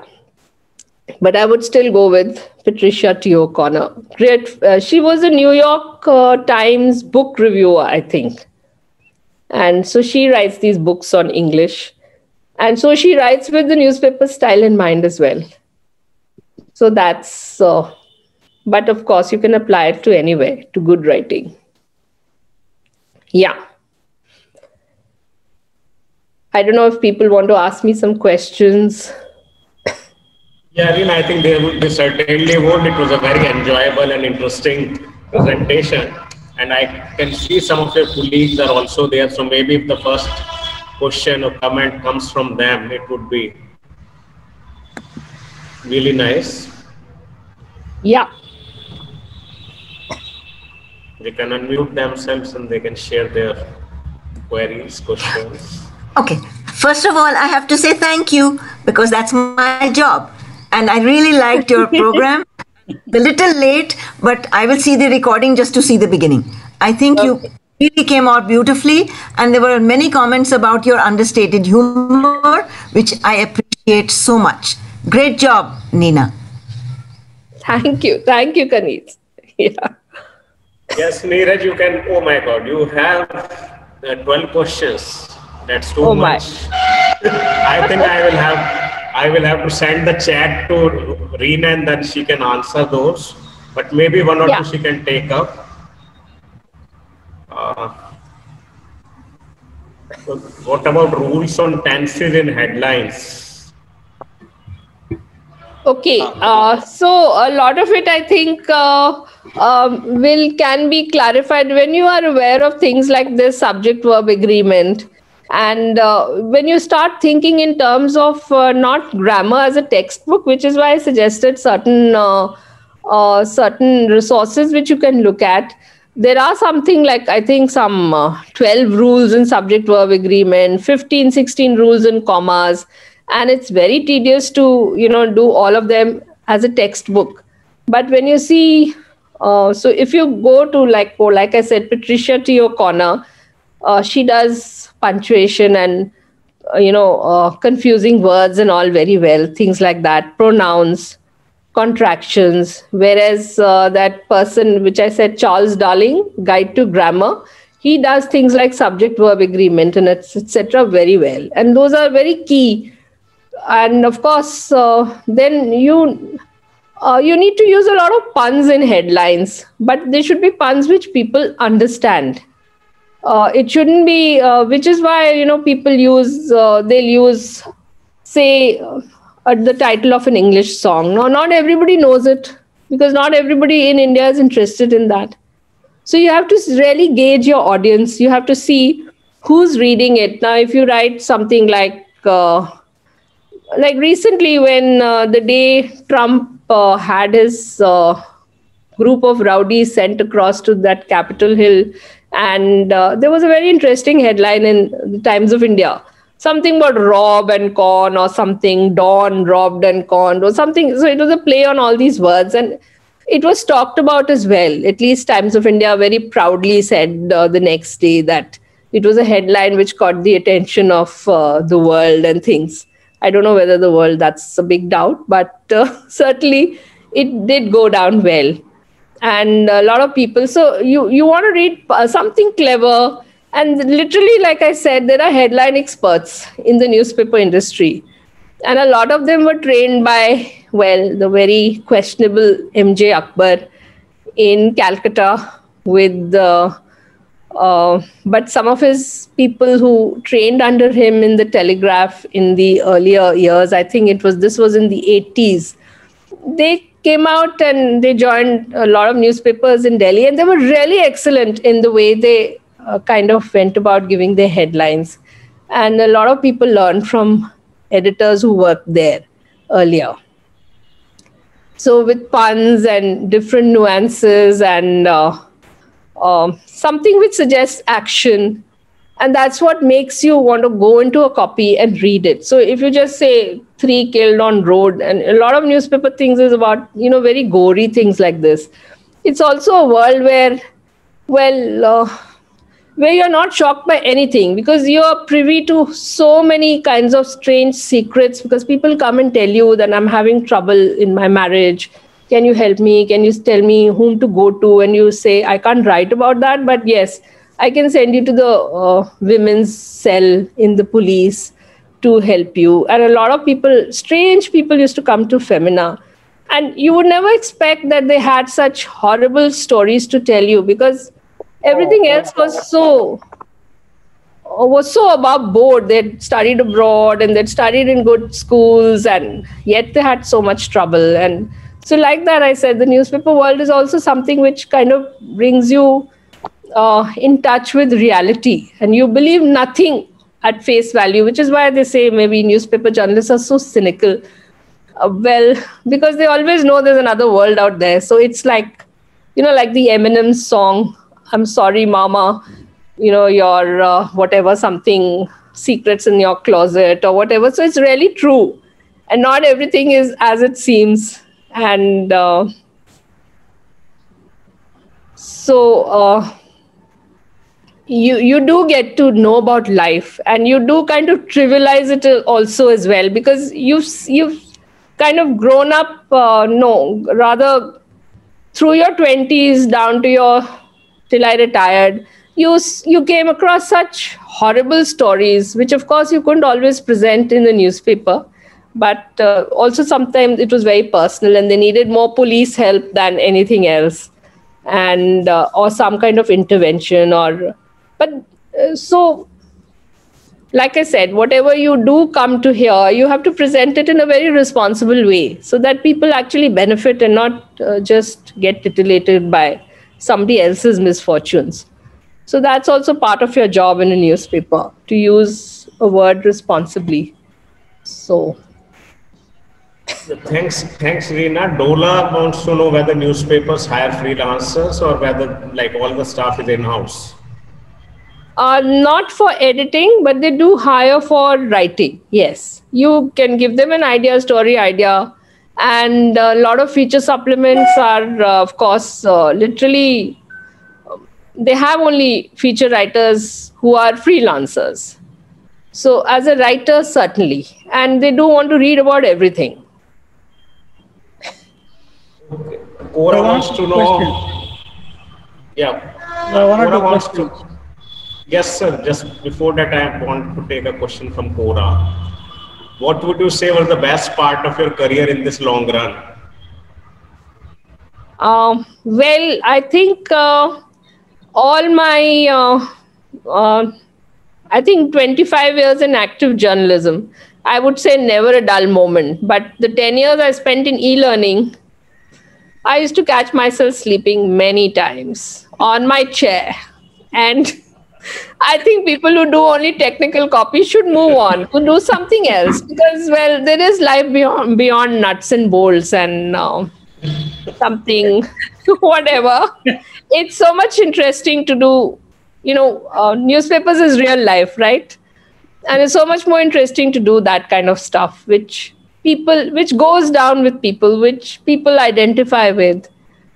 But I would still go with Patricia T. O'Connor. Great. She was a New York Times book reviewer, I think. And so she writes these books on English. And so she writes with the newspaper style in mind as well. So that's... but of course, you can apply it to anywhere, to good writing. Yeah. I don't know if people want to ask me some questions. Yeah, I think they would be certainly would. It was a very enjoyable and interesting presentation. And I can see some of your colleagues are also there. So maybe if the first question or comment comes from them, it would be really nice. Yeah. They can unmute themselves and they can share their queries, questions. Okay. First of all, I have to say thank you, because that's my job. And I really liked your program. A little late, but I will see the recording just to see the beginning. I think you really came out beautifully. And there were many comments about your understated humor, which I appreciate so much. Great job, Nina. Thank you. Thank you, Kaneez. Yeah. Yes, Neeraj, you can. Oh my God, you have 12 questions. That's too much. I think I will have to send the chat to Reena and then she can answer those. But maybe one or two she can take up. What about rules on tenses in headlines? Okay, so a lot of it, I think, can be clarified when you are aware of things like this subject-verb agreement, and when you start thinking in terms of not grammar as a textbook, which is why I suggested certain resources which you can look at. There are something like, I think, some 12 rules in subject-verb agreement, 15, 16 rules in commas. And it's very tedious to, do all of them as a textbook. But when you see, so if you go to like I said, Patricia T. O'Connor, she does punctuation and, confusing words and all very well, things like that, pronouns, contractions. Whereas that person, which I said, Charles Darling, Guide to Grammar, he does things like subject-verb agreement and etc. very well. And those are very key. And of course, then you need to use a lot of puns in headlines, but they should be puns which people understand. It shouldn't be, which is why, people they'll use, say, the title of an English song. No, not everybody knows it because not everybody in India is interested in that. So you have to really gauge your audience. You have to see who's reading it. Now, if you write something like recently when the day Trump had his group of rowdies sent across to that Capitol Hill, and there was a very interesting headline in the Times of India, something about rob and con or something, Dawn robbed and conned or something. So it was a play on all these words, and it was talked about as well. At least Times of India very proudly said the next day that it was a headline which caught the attention of the world and things. I don't know whether the world, that's a big doubt, but certainly it did go down well. And a lot of people, so you want to read something clever. And literally, like I said, there are headline experts in the newspaper industry. And a lot of them were trained by, the very questionable M.J. Akbar in Calcutta with but some of his people who trained under him in the Telegraph in the earlier years, I think this was in the 80s, they came out and they joined a lot of newspapers in Delhi, and they were really excellent in the way they kind of went about giving their headlines. And a lot of people learned from editors who worked there earlier. So with puns and different nuances and something which suggests action, and that's what makes you want to go into a copy and read it. So if you just say 3 killed on road, and a lot of newspaper things is about, very gory things like this. It's also a world where, where you're not shocked by anything because you're privy to so many kinds of strange secrets, because people come and tell you that I'm having trouble in my marriage. Can you help me? Can you tell me whom to go to? And you say, I can't write about that, but yes, I can send you to the women's cell in the police to help you. And a lot of people, strange people, used to come to Femina. And you would never expect that they had such horrible stories to tell you, because everything else was so above board. They'd studied abroad and they'd studied in good schools, and yet they had so much trouble. And so like that, I said, the newspaper world is also something which kind of brings you in touch with reality, and you believe nothing at face value, which is why they say maybe newspaper journalists are so cynical. Because they always know there's another world out there. So it's like, like the Eminem song, I'm sorry, mama, your whatever, something, secrets in your closet or whatever. So it's really true. And not everything is as it seems. And you do get to know about life, and you do kind of trivialize it also as well, because you've kind of grown up, rather through your 20s down to till I retired, you came across such horrible stories, which of course you couldn't always present in the newspaper. but also sometimes it was very personal and they needed more police help than anything else, and or some kind of intervention, or but so like I said, whatever you do come to hear, you have to present it in a very responsible way so that people actually benefit and not just get titillated by somebody else's misfortunes. So that's also part of your job in a newspaper, to use a word responsibly. So Thanks, Reena. Dola wants to know whether newspapers hire freelancers or whether like all the staff is in-house. not for editing, but they do hire for writing. Yes, you can give them an idea, story idea, and a lot of feature supplements are, of course, literally. They have only feature writers who are freelancers. So, as a writer, certainly, and they do want to read about everything. Cora wants to know. Yeah. One or two Cora wants to. questions. Yes, sir. Just before that, I want to take a question from Cora. What would you say was the best part of your career in this long run? Well, I think all my, I think 25 years in active journalism, I would say never a dull moment. But the 10 years I spent in e-learning, I used to catch myself sleeping many times on my chair. And I think people who do only technical copy should move on to do something else, because, well, there is life beyond nuts and bolts and something, whatever. It's so much interesting to do. Newspapers is real life, right? And it's so much more interesting to do that kind of stuff, which goes down with people, which people identify with.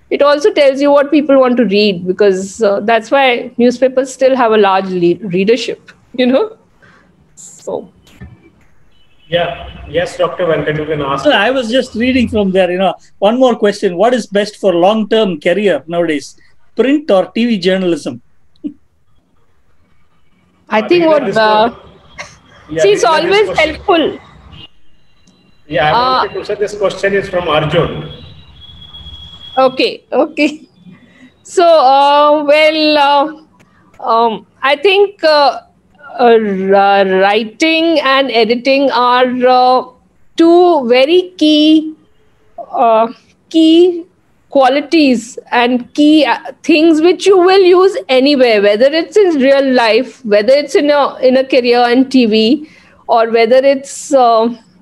It also tells you what people want to read, because that's why newspapers still have a large readership, So. Yeah. Yes, Dr. Venkat, you can ask. So I was just reading from there, one more question. What is best for long-term career nowadays? Print or TV journalism? I think it's always helpful. Yeah, I wanted to say this question is from Arjun. Okay. So, I think writing and editing are two very key qualities and key things which you will use anywhere, whether it's in real life, whether it's in a career in TV, or whether it's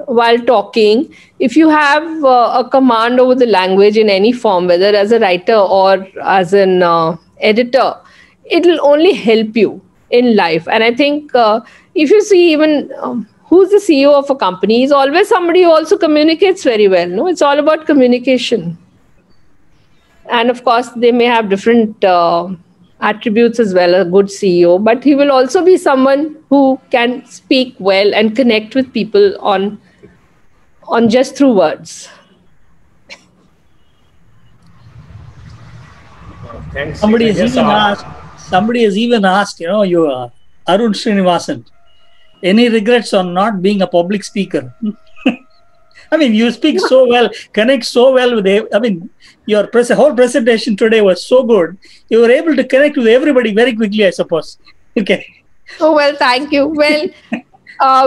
while talking. If you have a command over the language in any form, whether as a writer or as an editor, it will only help you in life. And I think if you see even who's the CEO of a company, is always somebody who also communicates very well. No, it's all about communication. And of course, they may have different attributes as well, a good CEO, but he will also be someone who can speak well and connect with people on just through words. Thanks. Somebody has even asked, you Arun Srinivasan, any regrets on not being a public speaker? I mean, you speak so well, connect so well with, your whole presentation today was so good. You were able to connect with everybody very quickly, I suppose. Okay. Oh, well, thank you. Well,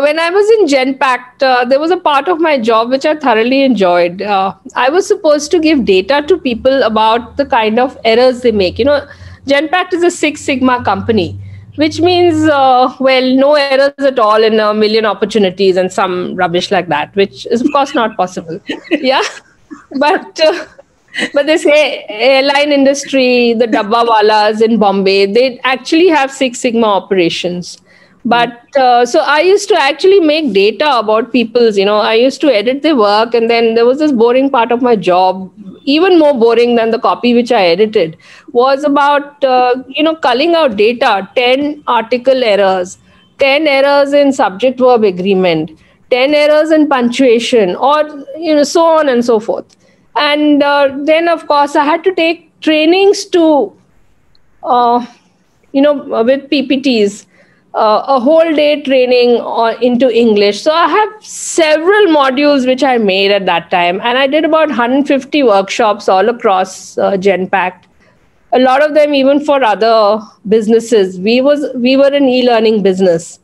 when I was in Genpact, there was a part of my job which I thoroughly enjoyed. I was supposed to give data to people about the kind of errors they make. Genpact is a Six Sigma company, which means, no errors at all in a million opportunities and some rubbish like that, which is, of course, not possible. Yeah. But they say airline industry, the Dabbawalas in Bombay, they actually have Six Sigma operations. But so I used to actually make data about people's, I used to edit their work. And then there was this boring part of my job, even more boring than the copy which I edited, was about, culling out data, 10 article errors, 10 errors in subject verb agreement, 10 errors in punctuation, or, so on and so forth. And then, of course, I had to take trainings to, with PPTs a whole day training into English. So I have several modules which I made at that time, and I did about 150 workshops all across Genpact. A lot of them even for other businesses. We were an e-learning business.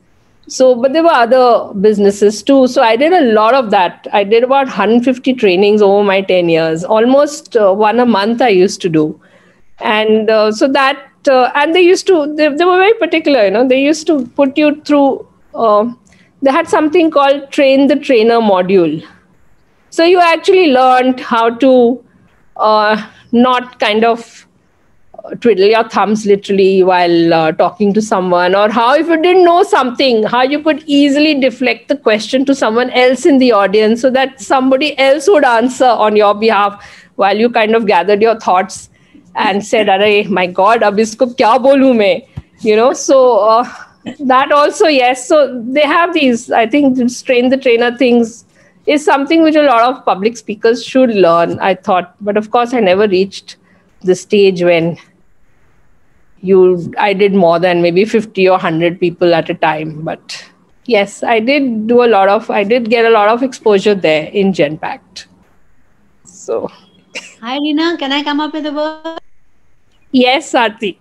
So, but there were other businesses too. So I did a lot of that. I did about 150 trainings over my 10 years, almost one a month I used to do. And so that, and they used to, they were very particular, they used to put you through, they had something called Train the Trainer module. So you actually learned how to not kind of twiddle your thumbs literally while talking to someone, or how, if you didn't know something, how you could easily deflect the question to someone else in the audience so that somebody else would answer on your behalf while you kind of gathered your thoughts and said, "Arey, my God, ab isko kya bolu main?" So that also, yes. So they have these, I think, this Train the Trainer things is something which a lot of public speakers should learn, I thought. But of course, I never reached the stage when I did more than maybe 50 or 100 people at a time. But yes, I did get a lot of exposure there in Genpact. So. Hi, Reena. Can I come up with a word? Yes, Sarthi.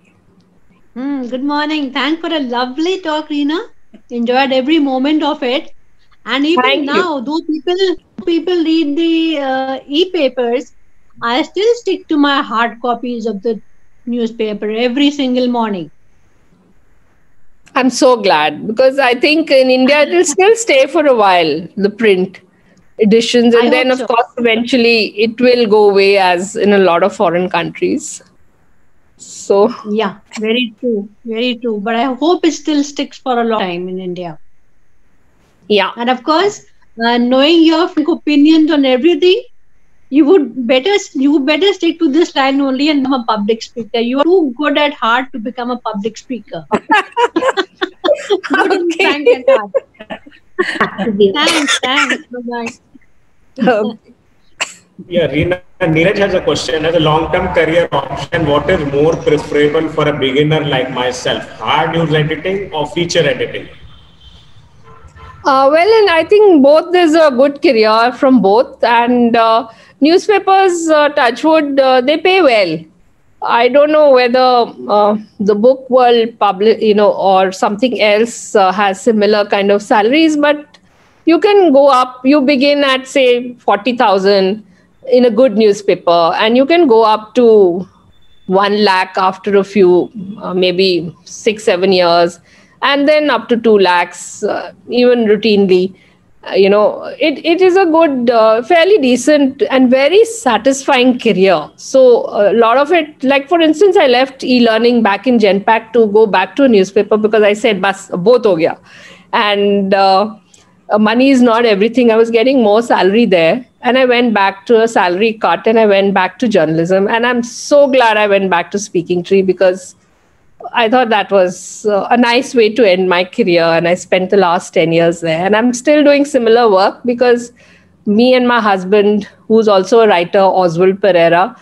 Good morning. Thanks for a lovely talk, Reena. Enjoyed every moment of it. And even now, though people read the e-papers, I still stick to my hard copies of the newspaper every single morning. I'm so glad, because I think in India it will still stay for a while, the print editions, and then of course eventually it will go away, as in a lot of foreign countries. So yeah, very true, but I hope it still sticks for a long time in India. Yeah. And of course, knowing your opinions on everything, you better stick to this line only and become a public speaker. You are too good at heart to become a public speaker. Okay. Thanks. Bye-bye. Yeah, Reena, Neeraj has a question. As a long-term career option, what is more preferable for a beginner like myself? Hard news editing or feature editing? Well, and I think both, there's a good career from both. And newspapers, touchwood, they pay well. I don't know whether the book world or something else has similar kind of salaries, but you can go up. You begin at, say, 40,000 in a good newspaper, and you can go up to 1 lakh after a few, maybe 6-7 years, and then up to 2 lakhs, even routinely. It is a good, fairly decent and very satisfying career. So a lot of it, like for instance, I left e-learning back in Genpact to go back to a newspaper because I said, "Bas, both ho gaya." And money is not everything. I was getting more salary there, and I went back to a salary cut, and I went back to journalism. And I'm so glad I went back to Speaking Tree, because I thought that was a nice way to end my career, and I spent the last 10 years there. And I'm still doing similar work because me and my husband, who's also a writer, Oswald Pereira,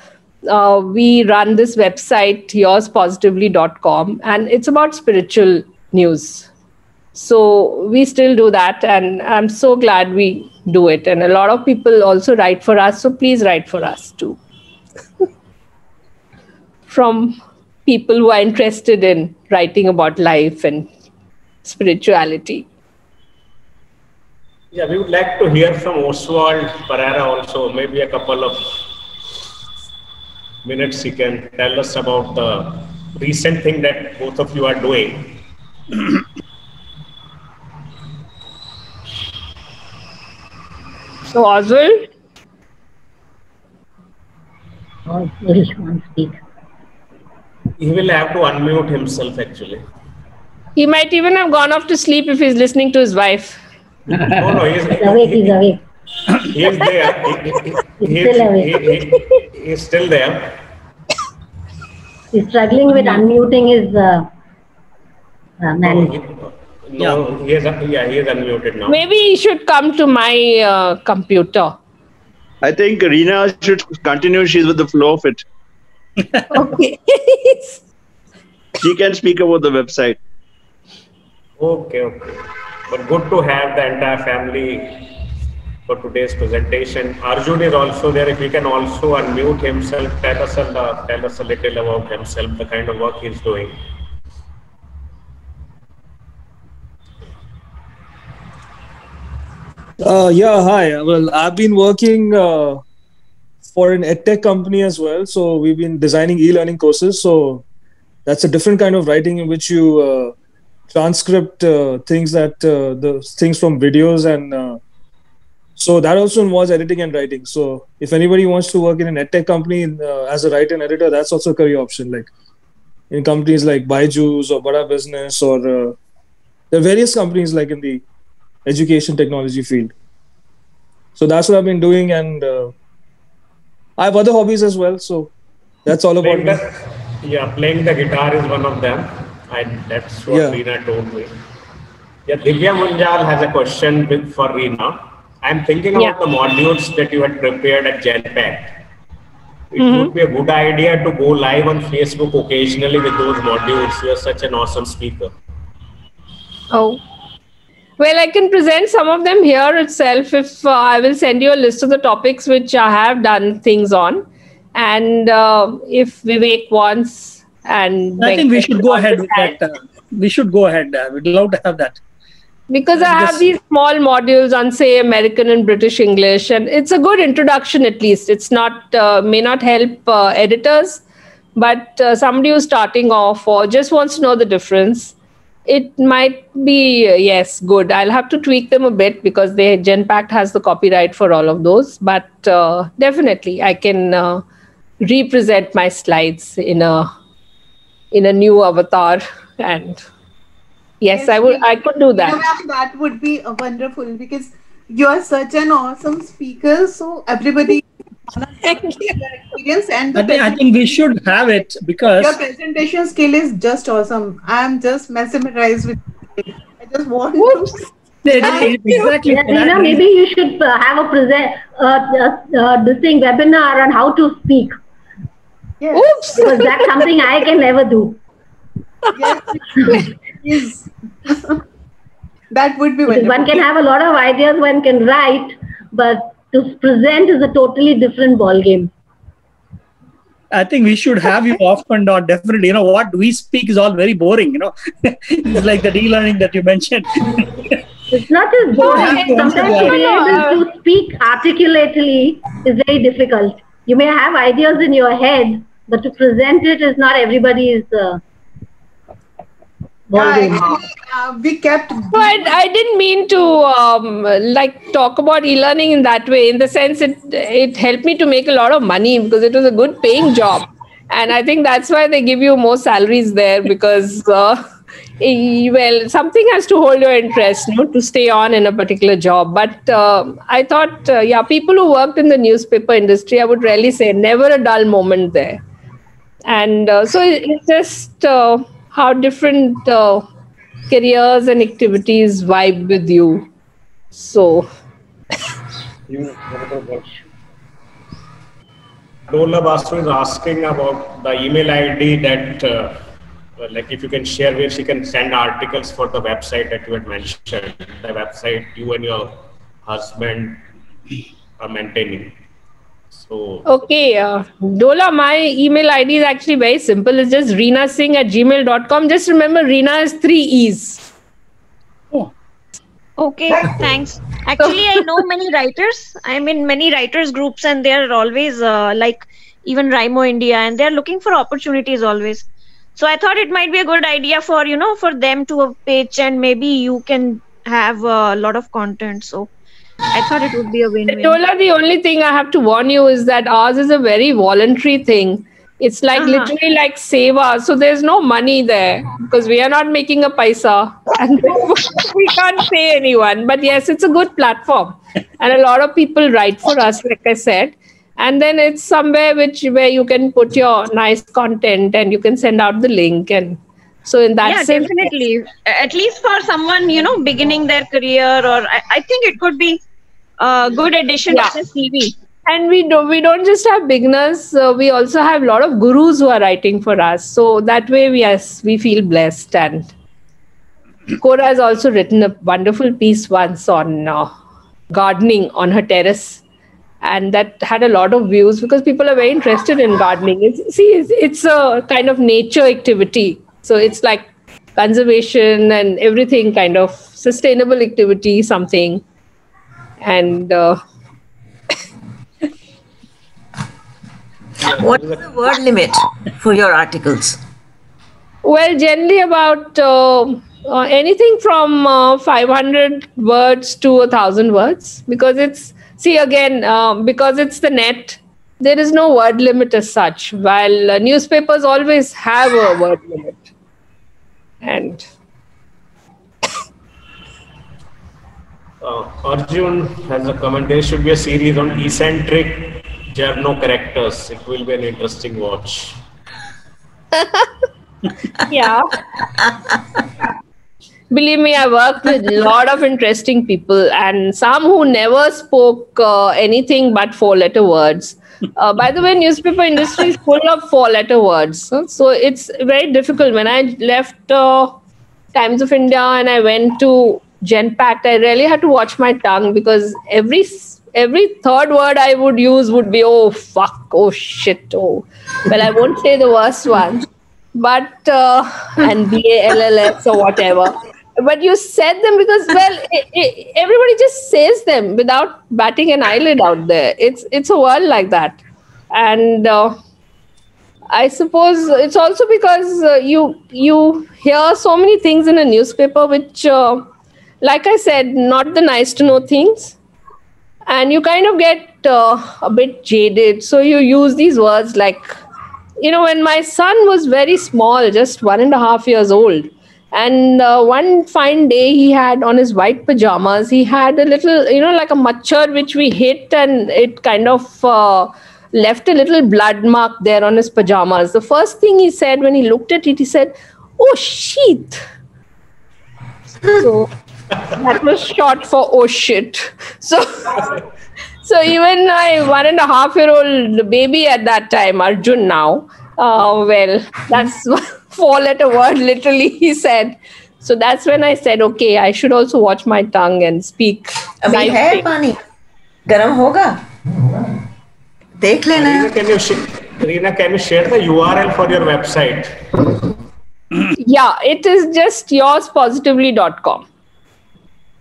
we run this website, yourspositively.com, and it's about spiritual news. So we still do that, and I'm so glad we do it. And a lot of people also write for us, so please write for us too. From people who are interested in writing about life and spirituality. Yeah, we would like to hear from Oswald Pereira also. Maybe a couple of minutes he can tell us about the recent thing that both of you are doing. So Oswald? Oswald won't speak. He will have to unmute himself actually. He might even have gone off to sleep if he's listening to his wife. No, He's awake. He is there. He's still there. He's struggling with unmuting his manager. He is unmuted now. Maybe he should come to my computer. I think Reena should continue. She's with the flow of it. Okay. She can speak about the website. Okay, okay. But good to have the entire family for today's presentation. Arjun is also there. If he can also unmute himself, tell us a little about himself, the kind of work he's doing. Yeah, hi. Well, I've been working for an edtech company as well. So we've been designing e-learning courses. So that's a different kind of writing in which you transcript things the things from videos, and so that also involves editing and writing. So if anybody wants to work in an edtech company as a writer and editor, that's also a career option. Like in companies like Byju's or Bada Business, or there are various companies like in the education technology field. So that's what I've been doing, and I have other hobbies as well. So that's all about me. Playing the guitar is one of them. That's what Reena told me. Yeah, Divya Munjal has a question for Reena. I'm thinking about the modules that you had prepared at Genpact. It would be a good idea to go live on Facebook occasionally with those modules. You are such an awesome speaker. Oh. Well, I can present some of them here itself if I will send you a list of the topics which I have done things on. And if Vivek wants, and I think we should go ahead with that. We should go ahead. We'd love to have that. Because I have these small modules on, say, American and British English, and it's a good introduction at least. It's not, may not help editors, but somebody who's starting off or just wants to know the difference, it might be, yes, good. I'll have to tweak them a bit because Genpact has the copyright for all of those, but definitely I can represent my slides in a new avatar, and yes, I could do that. That would be wonderful because you are such an awesome speaker. So everybody experience and I think we should have it because your presentation skill is just awesome. I'm just mesmerized with it. I just want to. Exactly. Reena, maybe you should have a this thing webinar on how to speak. Yes. Oops. Because that's something I can never do. Yes. That would be wonderful. One can have a lot of ideas, one can write, but to present is a totally different ballgame. I think we should have you often, or definitely. You know what we speak is all very boring. You know, it's like the e-learning that you mentioned. It's not just boring. Sometimes to be able to speak articulately is very difficult. You may have ideas in your head, but to present it is not everybody's. We kept. But I didn't mean to talk about e-learning in that way. In the sense, it helped me to make a lot of money because it was a good paying job, and I think that's why they give you more salaries there because well, something has to hold your interest, to stay on in a particular job. But I thought, people who worked in the newspaper industry, I would really say never a dull moment there, and so it's just. How different careers and activities vibe with you. So. Dola Basu is asking about the email ID that, if you can share where she can send articles for the website that you had mentioned, the website you and your husband are maintaining. So, okay, Dola, my email ID is actually very simple. It's just reenasingh@gmail.com. Just remember, Reena is 3 E's. Oh. Okay, thanks. Actually, I know many writers. I'm in many writers groups, and they're always even Raimo India, and they're looking for opportunities always. So I thought it might be a good idea for for them to pitch, and maybe you can have a lot of content. So I thought it would be a win-win. Dola, the only thing I have to warn you is that ours is a very voluntary thing. It's like literally like Seva. So there's no money there because we are not making a paisa and we can't pay anyone. But yes, it's a good platform. And a lot of people write for us, like I said. And then it's somewhere where you can put your nice content and you can send out the link. And so in that sense, definitely. At least for someone, beginning their career, or I think it could be a good addition to the CV. And we don't just have beginners. We also have a lot of gurus who are writing for us. So that way, we feel blessed. And Cora has also written a wonderful piece once on gardening on her terrace. And that had a lot of views because people are very interested in gardening. It's a kind of nature activity. So it's like conservation and everything, kind of sustainable activity, something. And what is the word limit for your articles? Well, generally about anything from 500 words to 1,000 words, because it's, because it's the net, there is no word limit as such, while newspapers always have a word limit. And Arjun has a comment. There should be a series on eccentric journo characters. It will be an interesting watch. Yeah. Believe me, I worked with a lot of interesting people, and some who never spoke anything but 4-letter words. By the way, newspaper industry is full of 4-letter words. So it's very difficult. When I left Times of India and I went to Genpact, I really had to watch my tongue, because every third word I would use would be, oh, fuck, oh, shit, oh. Well, I won't say the worst one, but, and BALLS or whatever. But you said them because, well, everybody just says them without batting an eyelid out there. It's a world like that. And I suppose it's also because you hear so many things in a newspaper which, like I said, not the nice to know things. And you kind of get a bit jaded. So you use these words like, when my son was very small, just 1.5 years old, and one fine day he had on his white pajamas, he had a little, like a machar which we hit, and it kind of left a little blood mark there on his pajamas. The first thing he said when he looked at it, he said, "Oh, shit." So that was short for "oh, shit." So even my 1.5-year-old baby at that time, Arjun now, well, that's 4-letter word, literally, he said. So that's when I said, okay, I should also watch my tongue and speak. Abhi hai pani. Garam hoga. Dekh lena. Reena, can you share the URL for your website? Yeah, it is just yourspositively.com.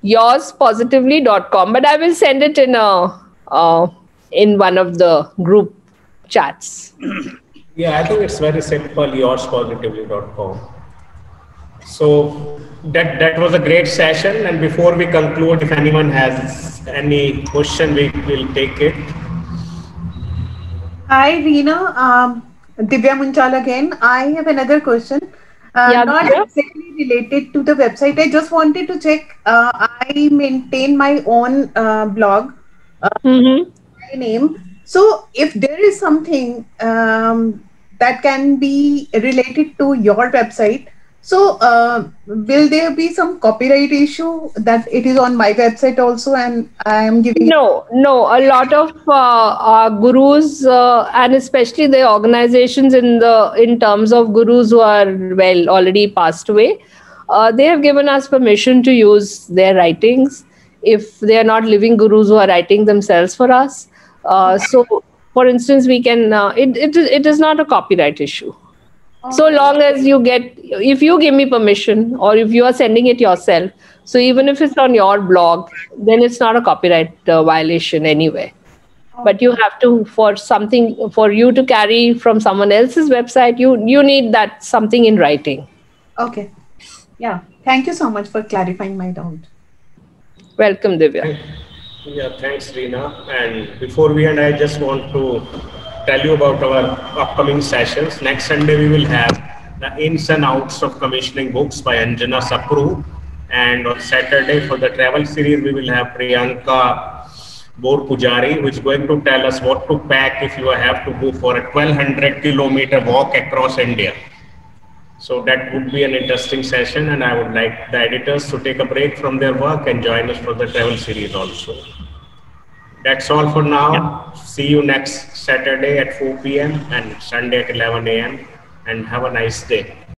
Yourspositively.com. But I will send it in one of the group chats. Yeah, I think it's very simple, yourspositively.com. So that was a great session. And before we conclude, if anyone has any question, we will take it. Hi, Reena. Divya Munchal again. I have another question. Not exactly related to the website. I just wanted to check. I maintain my own blog. My name. So if there is something that can be related to your website, so will there be some copyright issue that it is on my website also, and I am giving? No. A lot of gurus and especially the organizations in terms of gurus who are already passed away, they have given us permission to use their writings if they are not living gurus who are writing themselves for us. So, for instance, we can. It is not a copyright issue. So long as if you give me permission, or if you are sending it yourself, so even if it's on your blog, then it's not a copyright violation anyway. But you have to, for you to carry from someone else's website, you need that something in writing. Okay. Yeah. Thank you so much for clarifying my doubt. Welcome, Divya. Yeah, thanks, Reena. And before we end, I just want to tell you about our upcoming sessions. Next Sunday, we will have the ins and outs of commissioning books by Anjana Sapru. And on Saturday, for the travel series, we will have Priyanka Bor-Pujari, who is going to tell us what to pack if you have to go for a 1,200-kilometer walk across India. So that would be an interesting session, and I would like the editors to take a break from their work and join us for the travel series also. That's all for now. Yeah. See you next Saturday at 4 p.m. and Sunday at 11 a.m. and have a nice day.